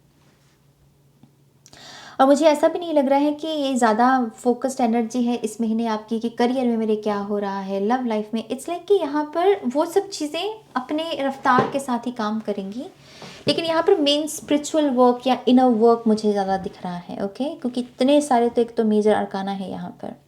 A: और मुझे ऐसा भी नहीं लग रहा है कि ये ज़्यादा फोकस्ड एनर्जी है इस महीने आपकी कि करियर में मेरे क्या हो रहा है, लव लाइफ में। इट्स लाइक कि यहाँ पर वो सब चीज़ें अपने रफ्तार के साथ ही काम करेंगी, लेकिन यहाँ पर मेन स्पिरिचुअल वर्क या इनर वर्क मुझे ज़्यादा दिख रहा है। ओके, क्योंकि इतने सारे, तो एक तो मेजर अरकाना है यहाँ पर।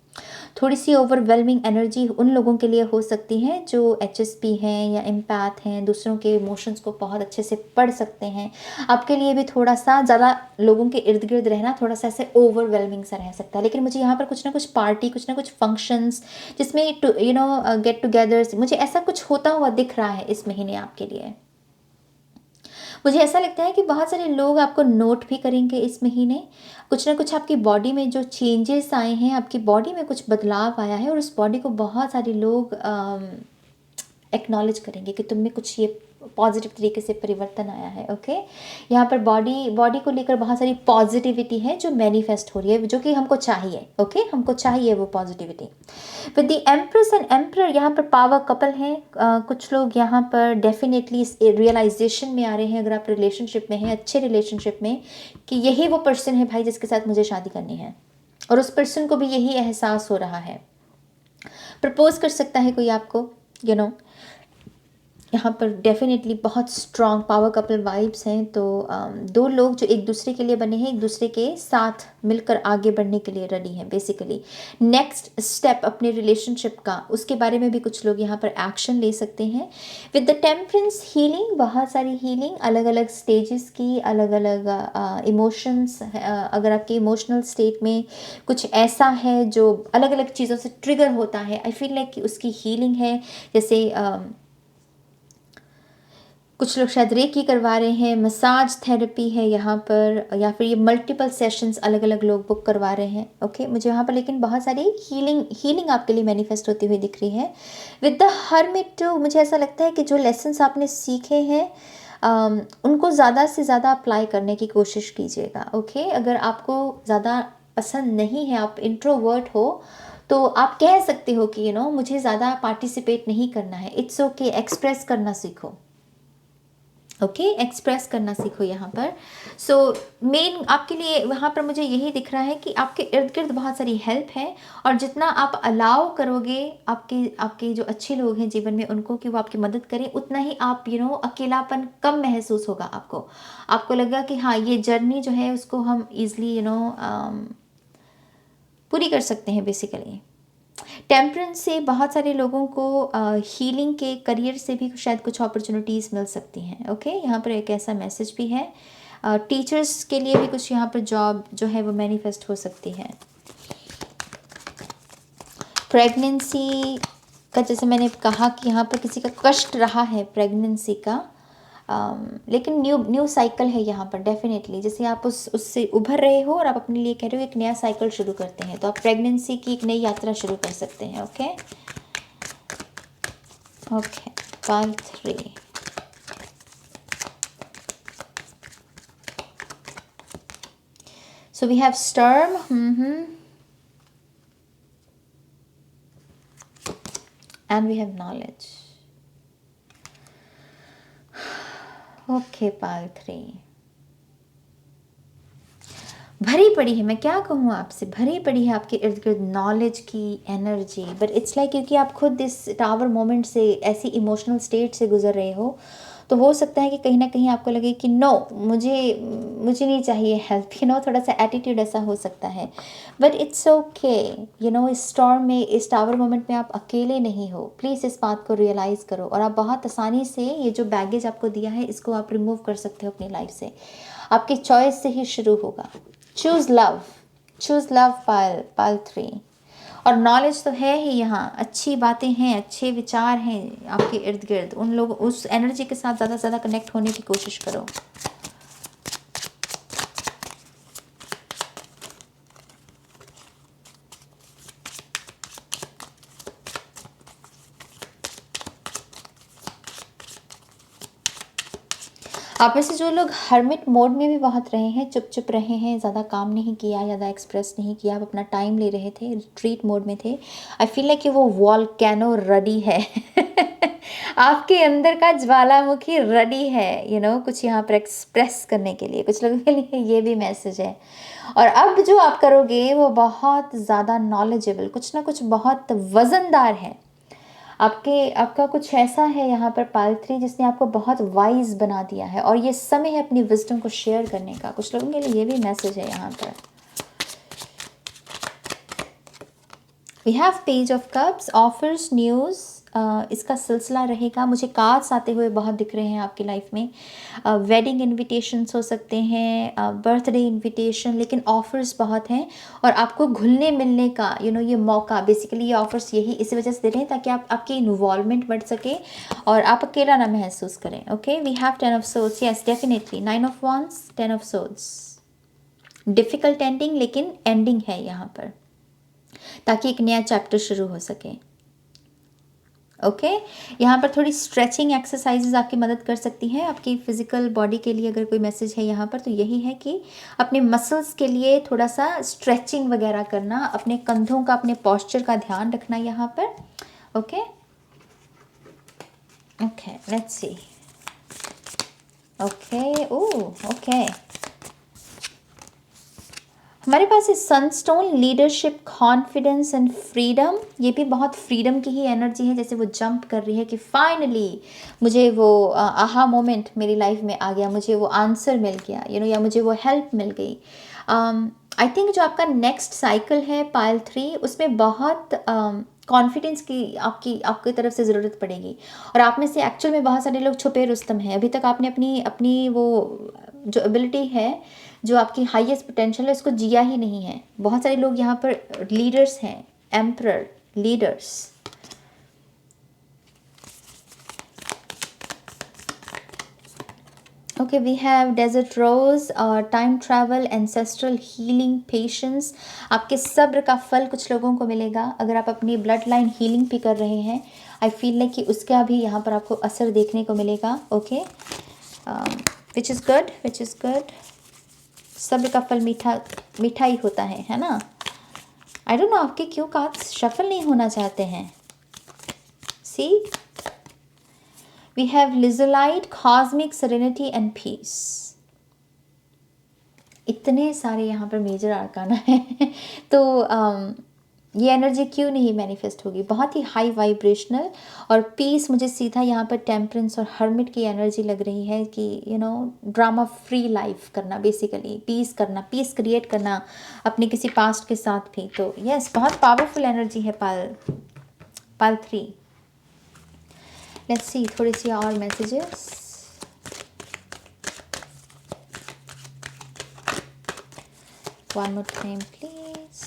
A: थोड़ी सी ओवरवेलमिंग एनर्जी उन लोगों के लिए हो सकती है जो HSP हैं या एम्पैथ हैं, दूसरों के इमोशंस को बहुत अच्छे से पढ़ सकते हैं। आपके लिए भी थोड़ा सा ज़्यादा लोगों के इर्द गिर्द रहना थोड़ा सा ऐसे ओवरवेलमिंग सा रह सकता है। लेकिन मुझे यहाँ पर कुछ ना कुछ पार्टी, कुछ ना कुछ फंक्शंस जिसमें गेट टुगेदर्स, मुझे ऐसा कुछ होता हुआ दिख रहा है इस महीने आपके लिए। मुझे ऐसा लगता है कि बहुत सारे लोग आपको नोट भी करेंगे इस महीने। कुछ ना कुछ आपकी बॉडी में जो चेंजेस आए हैं, आपकी बॉडी में कुछ बदलाव आया है, और उस बॉडी को बहुत सारे लोग एक्नॉलेज करेंगे कि तुम में कुछ ये पॉजिटिव तरीके से परिवर्तन आया है। ओके, यहाँ पर बॉडी को लेकर बहुत सारी पॉजिटिविटी है जो मैनिफेस्ट हो रही है, जो कि हमको चाहिए। ओके, हमको चाहिए वो positivity. With the empress and emperor, यहाँ पर पावर कपल हैं। कुछ लोग यहाँ पर डेफिनेटली इस रियलाइजेशन में आ रहे हैं, अगर आप रिलेशनशिप में हैं, अच्छे रिलेशनशिप में, कि यही वो पर्सन है भाई जिसके साथ मुझे शादी करनी है, और उस पर्सन को भी यही एहसास हो रहा है। प्रपोज कर सकता है कोई आपको, यहाँ पर डेफिनेटली बहुत स्ट्रॉन्ग पावर कपल वाइब्स हैं। तो दो लोग जो एक दूसरे के लिए बने हैं, एक दूसरे के साथ मिलकर आगे बढ़ने के लिए रेडी हैं। बेसिकली नेक्स्ट स्टेप अपने रिलेशनशिप का, उसके बारे में भी कुछ लोग यहाँ पर एक्शन ले सकते हैं। विद द टेम्परेंस, हीलिंग, बहुत सारी हीलिंग, अलग अलग स्टेजेस की, अलग अलग इमोशंस। अगर आपके इमोशनल स्टेट में कुछ ऐसा है जो अलग अलग चीज़ों से ट्रिगर होता है, आई फील लाइक कि उसकी हीलिंग है। जैसे कुछ लोग शायद रेकी करवा रहे हैं, मसाज थेरेपी है यहाँ पर, या फिर ये मल्टीपल सेशंस अलग अलग लोग बुक करवा रहे हैं। ओके, मुझे यहाँ पर लेकिन बहुत सारी हीलिंग आपके लिए मैनिफेस्ट होती हुई दिख रही है। विद द हर्मिट, मुझे ऐसा लगता है कि जो लेसन्स आपने सीखे हैं उनको ज़्यादा से ज़्यादा अप्लाई करने की कोशिश कीजिएगा। ओके, अगर आपको ज़्यादा पसंद नहीं है, आप इंट्रोवर्ट हो, तो आप कह सकते हो कि मुझे ज़्यादा पार्टिसिपेट नहीं करना है। इट्स ओके, एक्सप्रेस करना सीखो। ओके, एक्सप्रेस करना सीखो यहाँ पर। सो मेन आपके लिए वहाँ पर मुझे यही दिख रहा है कि आपके इर्द गिर्द बहुत सारी हेल्प है, और जितना आप अलाउ करोगे आपके जो अच्छे लोग हैं जीवन में उनको कि वो आपकी मदद करें, उतना ही आप अकेलापन कम महसूस होगा। आपको लगेगा कि हाँ, ये जर्नी जो है उसको हम ईजिली पूरी कर सकते हैं। बेसिकली टेम्परेंस से बहुत सारे लोगों को हीलिंग के करियर से भी शायद कुछ अपॉर्चुनिटीज़ मिल सकती हैं। ओके, यहाँ पर एक ऐसा मैसेज भी है। टीचर्स के लिए भी कुछ यहाँ पर जॉब जो है वो मैनिफेस्ट हो सकती है। प्रेगनेंसी का, जैसे मैंने कहा कि यहाँ पर किसी का कष्ट रहा है प्रेगनेंसी का, लेकिन न्यू साइकिल है यहाँ पर डेफिनेटली। जैसे आप उससे उभर रहे हो और आप अपने लिए कह रहे हो एक नया साइकिल शुरू करते हैं, तो आप प्रेगनेंसी की एक नई यात्रा शुरू कर सकते हैं। Okay, part 3। So we have storm, and we have knowledge. Okay pile 3 भरी पड़ी है, मैं क्या कहूँ आपसे, भरी पड़ी है आपके इर्द गिर्द नॉलेज की एनर्जी। बट इट्स लाइक क्योंकि आप खुद इस टावर मोमेंट से, ऐसी इमोशनल स्टेट से गुजर रहे हो, तो हो सकता है कि कहीं ना कहीं आपको लगे कि नो, मुझे मुझे नहीं चाहिए हेल्प, थोड़ा सा एटीट्यूड ऐसा हो सकता है। बट इट्स ओके, इस स्टॉर्म में, इस टावर मोमेंट में आप अकेले नहीं हो। प्लीज़ इस बात को रियलाइज़ करो, और आप बहुत आसानी से ये जो बैगेज आपको दिया है इसको आप रिमूव कर सकते हो अपनी लाइफ से। आपकी चॉइस से ही शुरू होगा। चूज़ लव, चूज़ लव पाल 3। और नॉलेज तो है ही यहाँ, अच्छी बातें हैं, अच्छे विचार हैं आपके इर्द गिर्द। उन लोग, उस एनर्जी के साथ ज़्यादा से ज़्यादा कनेक्ट होने की कोशिश करो। आप में से जो लोग हर्मिट मोड में भी बहुत रहे हैं, चुप चुप रहे हैं, ज़्यादा काम नहीं किया, ज़्यादा एक्सप्रेस नहीं किया, आप अपना टाइम ले रहे थे, रिट्रीट मोड में थे, आई फील लाइक कि वो वॉल्केनो रेडी है आपके अंदर का ज्वालामुखी रेडी है, कुछ यहाँ पर एक्सप्रेस करने के लिए। कुछ लोगों के लिए ये भी मैसेज है। और अब जो आप करोगे वो बहुत ज़्यादा नॉलेजेबल, कुछ ना कुछ बहुत वज़नदार है। आपका कुछ ऐसा है यहाँ पर पाल 3 जिसने आपको बहुत वाइज बना दिया है, और ये समय है अपनी विजडम को शेयर करने का। कुछ लोगों के लिए ये भी मैसेज है यहाँ पर। We have page of cups, offers, news, इसका सिलसिला रहेगा। मुझे कार्ड्स आते हुए बहुत दिख रहे हैं आपकी लाइफ में। वेडिंग इनविटेशंस हो सकते हैं, बर्थडे इनविटेशन, लेकिन ऑफर्स बहुत हैं, और आपको घुलने मिलने का ये मौका, बेसिकली ये ऑफर्स यही इसी वजह से दे रहे हैं ताकि आपकी इन्वॉल्वमेंट बढ़ सके और आप अकेला ना महसूस करें। Okay, we have 10 of swords, yes definitely, 9 of wands, 10 of swords. Difficult ending, लेकिन एंडिंग है यहाँ पर, ताकि एक नया चैप्टर शुरू हो सके। ओके, यहाँ पर थोड़ी स्ट्रेचिंग एक्सरसाइजेज आपकी मदद कर सकती हैं आपकी फिजिकल बॉडी के लिए। अगर कोई मैसेज है यहाँ पर तो यही है कि अपने मसल्स के लिए थोड़ा सा स्ट्रेचिंग वगैरह करना, अपने कंधों का, अपने पोस्चर का ध्यान रखना यहाँ पर। Okay okay, let's C. Okay, oh okay, हमारे पास है Sunstone, leadership, confidence and freedom. ये भी बहुत फ्रीडम की ही एनर्जी है, जैसे वो जंप कर रही है कि फाइनली मुझे वो आहा मोमेंट मेरी लाइफ में आ गया, मुझे वो आंसर मिल गया, या मुझे वो हेल्प मिल गई। आई थिंक जो आपका नेक्स्ट साइकिल है पायल 3, उसमें बहुत कॉन्फिडेंस की आपकी तरफ से ज़रूरत पड़ेगी। और आप में से एक्चुअल में बहुत सारे लोग छुपे रुस्तम हैं। अभी तक आपने अपनी अपनी वो जो एबिलिटी है, जो आपकी हाईएस्ट पोटेंशियल है, उसको जिया ही नहीं है। बहुत सारे लोग यहाँ पर लीडर्स हैं, emperor, leaders. Okay, we have desert rose, time travel, ancestral healing, patience. आपके सब्र का फल कुछ लोगों को मिलेगा। अगर आप अपनी ब्लड लाइन हीलिंग भी कर रहे हैं, आई फील लाइक कि उसका भी यहाँ पर आपको असर देखने को मिलेगा। Okay, which is good, which is good. सब्र का फल मीठा मीठा ही होता है ना। आई डोंट नो आपके क्यों कार्ड्स शफल नहीं होना चाहते हैं। See, we have lazulite, cosmic, serenity and peace. इतने सारे यहाँ पर मेजर आर्काना है तो ये एनर्जी क्यों नहीं मैनिफेस्ट होगी। बहुत ही हाई वाइब्रेशनल और पीस। मुझे सीधा यहाँ पर टेम्परेंस और हर्मिट की एनर्जी लग रही है कि ड्रामा फ्री लाइफ करना, बेसिकली पीस करना, पीस क्रिएट करना अपने किसी पास्ट के साथ भी। तो यस, बहुत पावरफुल एनर्जी है पाल 3। लेट्स सी थोड़ी सी और messages. One more time please.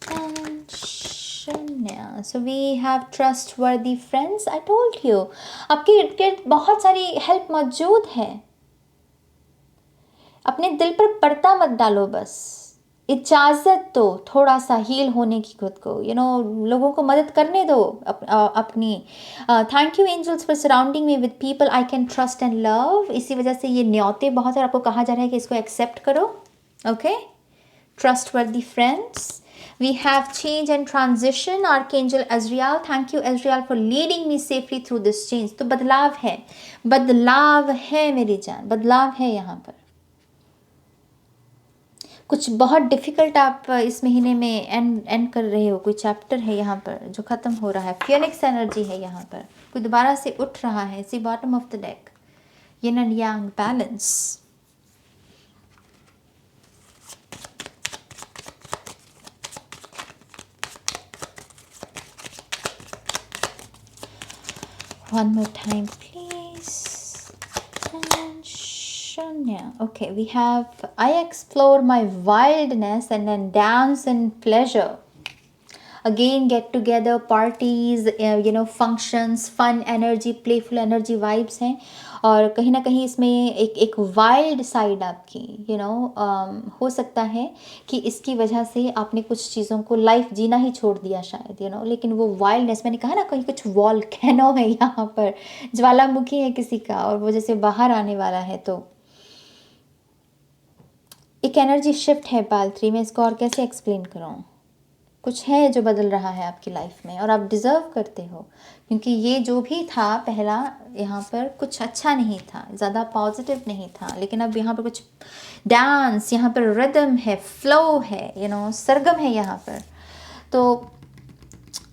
A: And Shania. So we have trustworthy friends. I told you, आपके इर्द गिर्द बहुत सारी हेल्प मौजूद है। अपने दिल पर पर्दा मत डालो, बस इजाज़त दो थोड़ा सा हील होने की खुद को। लोगों को मदद करने दो अपनी। Thank you angels for surrounding me with people I can trust and love. इसी वजह से ये न्योते बहुत सारे आपको कहा जा रहा है कि इसको एक्सेप्ट करो। Okay, trustworthy friends, We have change and transition. Archangel Azrael, thank you Azrael for leading me safely through this change. तो बदलाव है मेरी जान, बदलाव है यहाँ पर। कुछ बहुत डिफ़िकल्ट आप इस महीने में एंड कर रहे हो, कोई चैप्टर है यहाँ पर जो ख़त्म हो रहा है। फिनिक्स एनर्जी है यहाँ पर, कोई दोबारा से उठ रहा है। See bottom of the deck, yin and yang balance. One more time, please. And Shanya. Okay, we have I explore my wildness and then dance and pleasure. Again, get together, parties, functions, fun energy, playful energy vibes हैं। और कहीं ना कहीं इसमें एक wild side आपकी हो सकता है कि इसकी वजह से आपने कुछ चीज़ों को लाइफ जीना ही छोड़ दिया शायद, लेकिन वो वाइल्डनेस, मैंने कहा ना कहीं कुछ वॉल्केनो है यहाँ पर, ज्वालामुखी है किसी का और वो जैसे बाहर आने वाला है। तो एक एनर्जी शिफ्ट है पाल 3 में, इसको और कैसे एक्सप्लेन करूँ। कुछ है जो बदल रहा है आपकी लाइफ में और आप डिज़र्व करते हो, क्योंकि ये जो भी था पहला यहाँ पर कुछ अच्छा नहीं था, ज़्यादा पॉजिटिव नहीं था, लेकिन अब यहाँ पर कुछ डांस, यहाँ पर रिदम है, फ्लो है, सरगम है यहाँ पर। तो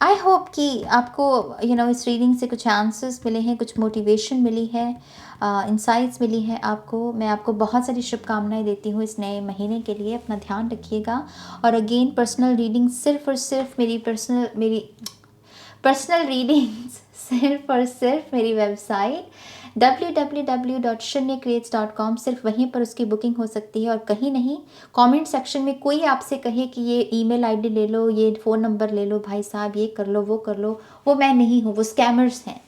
A: आई होप कि आपको इस रीडिंग से कुछ आंसर्स मिले हैं, कुछ मोटिवेशन मिली है, इंसाइट्स मिली है आपको। मैं आपको बहुत सारी शुभकामनाएं देती हूँ इस नए महीने के लिए। अपना ध्यान रखिएगा। और अगेन पर्सनल रीडिंग सिर्फ और सिर्फ मेरी पर्सनल रीडिंग्स सिर्फ और सिर्फ मेरी वेबसाइट www.shunyacreates.com, सिर्फ वहीं पर उसकी बुकिंग हो सकती है और कहीं नहीं। कमेंट सेक्शन में कोई आपसे कहे कि ये ईमेल आईडी ले लो, ये फ़ोन नंबर ले लो, भाई साहब ये कर लो, वो मैं नहीं हूँ, वो स्कैमर्स हैं।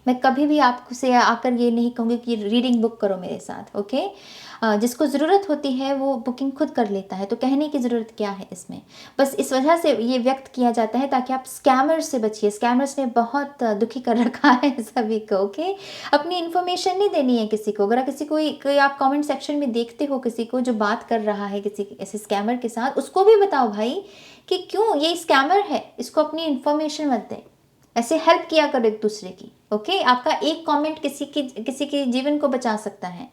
A: मैं कभी भी आपको से आकर ये नहीं कहूँगी कि रीडिंग बुक करो मेरे साथ, ओके। जिसको ज़रूरत होती है वो बुकिंग खुद कर लेता है, तो कहने की ज़रूरत क्या है इसमें। बस इस वजह से ये व्यक्त किया जाता है ताकि आप स्कैमर्स से बचिए। स्कैमर्स ने बहुत दुखी कर रखा है सभी को, ओके। अपनी इन्फॉर्मेशन नहीं देनी है किसी को। अगर किसी कोई आप कमेंट सेक्शन में देखते हो किसी को जो बात कर रहा है किसी ऐसे स्कैमर के साथ, उसको भी बताओ भाई कि क्यों ये स्कैमर है, इसको अपनी इन्फॉर्मेशन मत दें। ऐसे हेल्प किया करो एक दूसरे की, ओके। आपका एक कमेंट किसी के जीवन को बचा सकता है।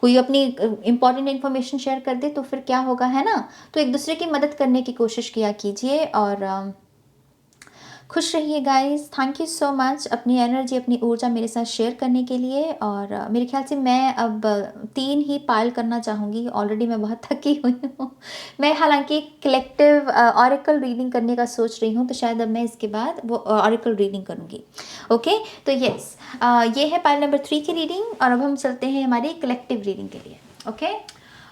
A: कोई अपनी इंपॉर्टेंट इन्फॉर्मेशन शेयर कर दे तो फिर क्या होगा, है ना। तो एक दूसरे की मदद करने की कोशिश किया कीजिए और खुश रहिए guys. Thank you so much अपनी एनर्जी, अपनी ऊर्जा मेरे साथ शेयर करने के लिए। और मेरे ख्याल से मैं अब 3 ही पायल करना चाहूँगी। ऑलरेडी मैं बहुत थकी हुई हूँ। मैं हालांकि कलेक्टिव ऑरेकल रीडिंग करने का सोच रही हूँ, तो शायद अब मैं इसके बाद वो ऑरेकल रीडिंग करूँगी, ओके। तो यस, ये है पायल नंबर 3 की रीडिंग और अब हम चलते हैं हमारी कलेक्टिव रीडिंग के लिए, ओके।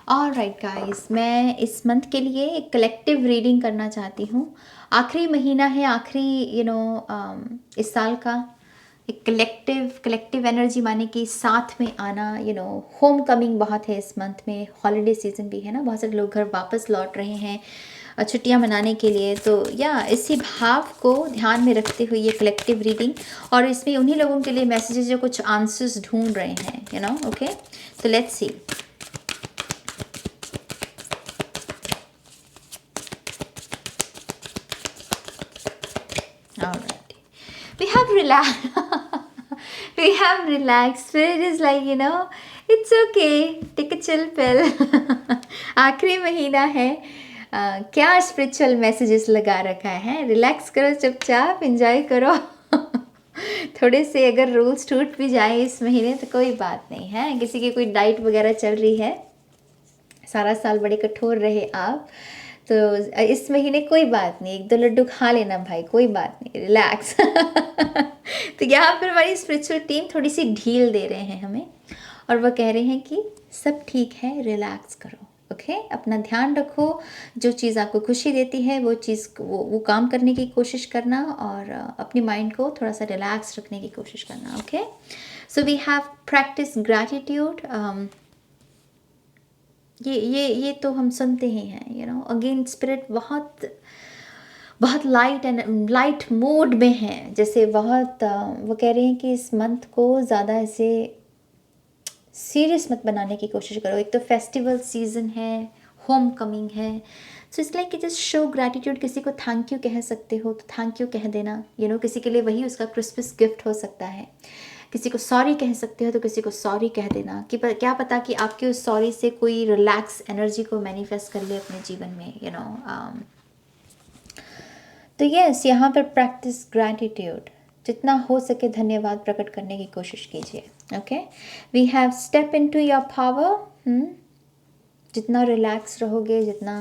A: ऑलराइट गाइस, मैं इस मंथ के लिए एक कलेक्टिव रीडिंग करना चाहती हूँ। आखिरी महीना है, आखिरी इस साल का एक कलेक्टिव एनर्जी माने कि साथ में आना, होम कमिंग बहुत है इस मंथ में। हॉलीडे सीजन भी है ना, बहुत सारे लोग घर वापस लौट रहे हैं छुट्टियां मनाने के लिए। तो इसी भाव को ध्यान में रखते हुए ये कलेक्टिव रीडिंग, और इसमें उन्हीं लोगों के लिए मैसेजेस जो कुछ आंसर्स ढूंढ रहे हैं, ओके। तो let's see. Alright, we have relaxed. Spirit is like, it's okay, take a chill pill. आखिरी महीना है, क्या स्पिरिचुअल मैसेजेस लगा रखा है। रिलैक्स करो, चुपचाप एंजॉय करो। थोड़े से अगर रूल्स टूट भी जाए इस महीने तो कोई बात नहीं है। किसी की कोई डाइट वगैरह चल रही है, सारा साल बड़े कठोर रहे आप, तो इस महीने कोई बात नहीं, 1-2 लड्डू खा लेना भाई, कोई बात नहीं, रिलैक्स। तो यहाँ पर हमारी स्पिरिचुअल टीम थोड़ी सी ढील दे रहे हैं हमें, और वह कह रहे हैं कि सब ठीक है, रिलैक्स करो, ओके। अपना ध्यान रखो, जो चीज़ आपको खुशी देती है वो चीज़ वो काम करने की कोशिश करना, और अपनी माइंड को थोड़ा सा रिलैक्स रखने की कोशिश करना, okay. So we have practice gratitude. ये तो हम सुनते ही हैं, अगेन स्पिरिट बहुत लाइट मूड में है, जैसे बहुत वो कह रहे हैं कि इस मंथ को ज़्यादा ऐसे सीरियस मत बनाने की कोशिश करो। एक तो फेस्टिवल सीज़न है, होम कमिंग है, सो इट्स लाइक कि जस्ट शो ग्रैटिट्यूड। किसी को थैंक यू कह सकते हो तो थैंक यू कह देना, किसी के लिए वही उसका क्रिसमस गिफ्ट हो सकता है। किसी को सॉरी कह सकते हो तो किसी को सॉरी कह देना, कि क्या पता कि आपके उस सॉरी से कोई रिलैक्स एनर्जी को मैनिफेस्ट कर ले अपने जीवन में। तो यस, यहाँ पर प्रैक्टिस ग्रैटिट्यूड, जितना हो सके धन्यवाद प्रकट करने की कोशिश कीजिए। Okay, we have step into your power. जितना रिलैक्स रहोगे, जितना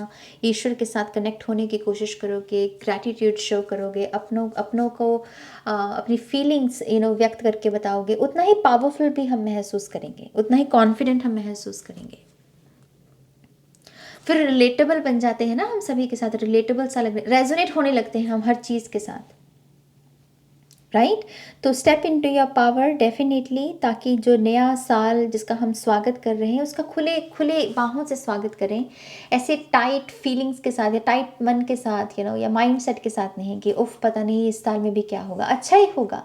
A: ईश्वर के साथ कनेक्ट होने की कोशिश करोगे, ग्रैटिट्यूड शो करोगे, अपनों को अपनी फीलिंग्स व्यक्त करके बताओगे, उतना ही पावरफुल भी हम महसूस करेंगे, उतना ही कॉन्फिडेंट हम महसूस करेंगे। फिर रिलेटेबल बन जाते हैं ना, हम सभी के साथ रिलेटेबल सा लगने, रेजोनेट होने लगते हैं हम हर चीज़ के साथ, राइट। तो step into your power definitely, ताकि जो नया साल जिसका हम स्वागत कर रहे हैं उसका खुले खुले बाहों से स्वागत करें। ऐसे टाइट फीलिंग्स के साथ या टाइट मन के साथ या माइंड सेट के साथ नहीं कि उफ पता नहीं इस साल में भी क्या होगा, अच्छा ही होगा,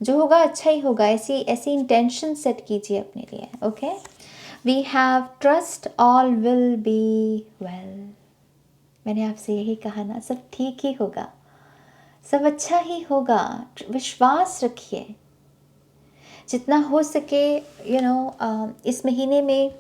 A: जो होगा अच्छा ही होगा। ऐसी इंटेंशन सेट कीजिए अपने लिए। Okay, we have trust all will be well. मैंने आपसे यही कहा ना, सब ठीक ही होगा, सब अच्छा ही होगा, विश्वास रखिए। जितना हो सके इस महीने में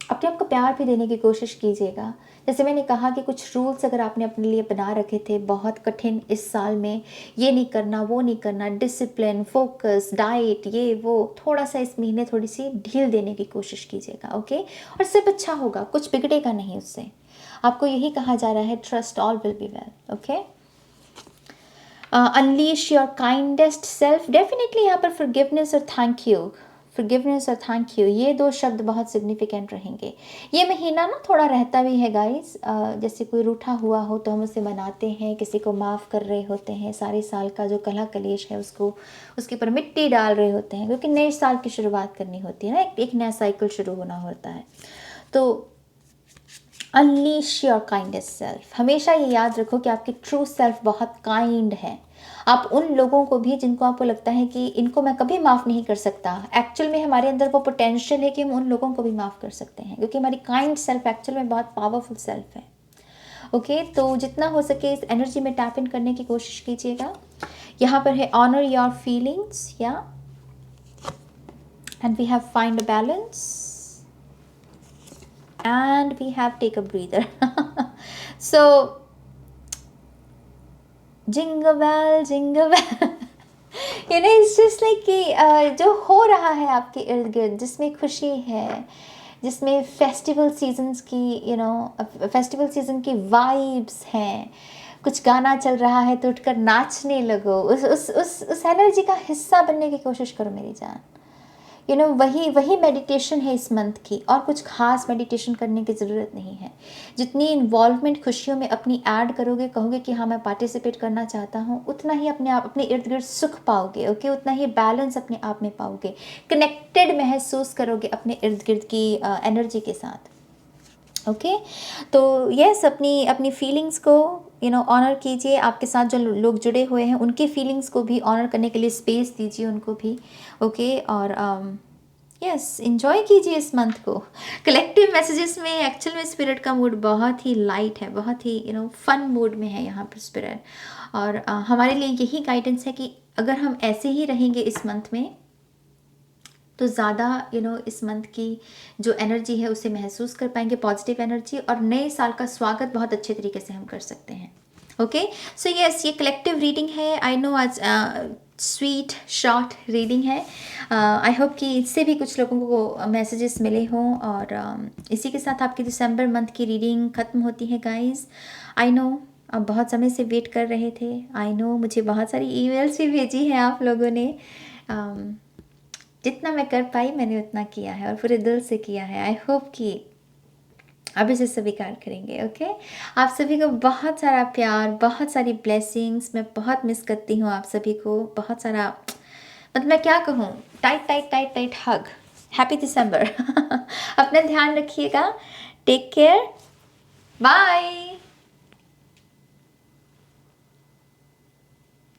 A: अपने आप को प्यार भी देने की कोशिश कीजिएगा। जैसे मैंने कहा कि कुछ रूल्स अगर आपने अपने लिए बना रखे थे बहुत कठिन इस साल में, ये नहीं करना वो नहीं करना, डिसिप्लिन, फोकस, डाइट, ये वो, थोड़ा सा इस महीने थोड़ी सी ढील देने की कोशिश कीजिएगा। ओके, और सब अच्छा होगा, कुछ बिगड़ेगा नहीं उससे। आपको यही कहा जा रहा है, trust all will be well. Okay, unleash your kindest self. Definitely यहाँ पर फॉरगिवनेस और थैंक यू, फॉरगिवनेस और थैंक यू, ये दो शब्द बहुत सिग्निफिकेंट रहेंगे। ये महीना ना थोड़ा रहता भी है गाइस, जैसे कोई रूठा हुआ हो तो हम उसे मनाते हैं, किसी को माफ़ कर रहे होते हैं, सारे साल का जो कलह कलेश है उसको उसके ऊपर मिट्टी डाल रहे होते हैं, क्योंकि नए साल की शुरुआत करनी होती है ना, एक नया साइकिल शुरू होना होता है। तो अनलीश योर काइंडेस्ट सेल्फ, हमेशा ये याद रखो कि आपकी ट्रू सेल्फ बहुत काइंड है। आप उन लोगों को भी जिनको आपको लगता है कि इनको मैं कभी माफ़ नहीं कर सकता, एक्चुअल में हमारे अंदर वो पोटेंशियल है कि हम उन लोगों को भी माफ़ कर सकते हैं, क्योंकि हमारी काइंड सेल्फ एक्चुअल में बहुत पावरफुल सेल्फ है। ओके, तो जितना हो सके इस एनर्जी में टैप इन करने की कोशिश कीजिएगा। यहाँ पर है ऑनर योर फीलिंग्स, या and we have find a balance and we have take a breather. So jingle bell it's just like कि जो हो रहा है आपके इर्द गिर्द, जिसमें खुशी है, जिसमें फेस्टिवल सीजन्स की फेस्टिवल सीजन की वाइब्स हैं, कुछ गाना चल रहा है तो उठकर नाचने लगो, उस एनर्जी का हिस्सा बनने की कोशिश करो मेरी जान। वही मेडिटेशन है इस मंथ की, और कुछ खास मेडिटेशन करने की ज़रूरत नहीं है। जितनी इन्वॉल्वमेंट खुशियों में अपनी ऐड करोगे, कहोगे कि हाँ मैं पार्टिसिपेट करना चाहता हूँ, उतना ही अपने आप अपने इर्द गिर्द सुख पाओगे। ओके, उतना ही बैलेंस अपने आप में पाओगे, कनेक्टेड महसूस करोगे अपने इर्द गिर्द की एनर्जी के साथ। ओके, तो यस, अपनी फीलिंग्स को ऑनर कीजिए। आपके साथ जो लोग जुड़े हुए हैं उनकी फीलिंग्स को भी ऑनर करने के लिए स्पेस दीजिए उनको भी। ओके, और यस, एंजॉय कीजिए इस मंथ को। कलेक्टिव मैसेजेस में एक्चुअल में स्पिरिट का मूड बहुत ही लाइट है, बहुत ही फन मूड में है यहाँ पर स्पिरिट, और हमारे लिए यही गाइडेंस है कि अगर हम ऐसे ही रहेंगे इस मंथ में तो ज़्यादा इस मंथ की जो एनर्जी है उसे महसूस कर पाएंगे, पॉजिटिव एनर्जी, और नए साल का स्वागत बहुत अच्छे तरीके से हम कर सकते हैं। ओके, सो यस, ये कलेक्टिव रीडिंग है। आई नो आज स्वीट शॉर्ट रीडिंग है। आई होप कि इससे भी कुछ लोगों को मैसेजेस मिले हों, और इसी के साथ आपकी दिसंबर मंथ की रीडिंग ख़त्म होती है गाइज। आई नो आप बहुत समय से वेट कर रहे थे, आई नो मुझे बहुत सारी ईमेल्स भी भेजी हैं आप लोगों ने। जितना मैं कर पाई मैंने उतना किया है, और पूरे दिल से किया है। आई होप कि आप इसे स्वीकार करेंगे। ओके, आप सभी को बहुत सारा प्यार, बहुत सारी ब्लेसिंग्स। मैं बहुत मिस करती हूँ आप सभी को, बहुत सारा, मतलब मैं क्या कहूँ, टाइट टाइट टाइट टाइट हग। हैप्पी दिसंबर। अपना ध्यान रखिएगा, टेक केयर, बाय।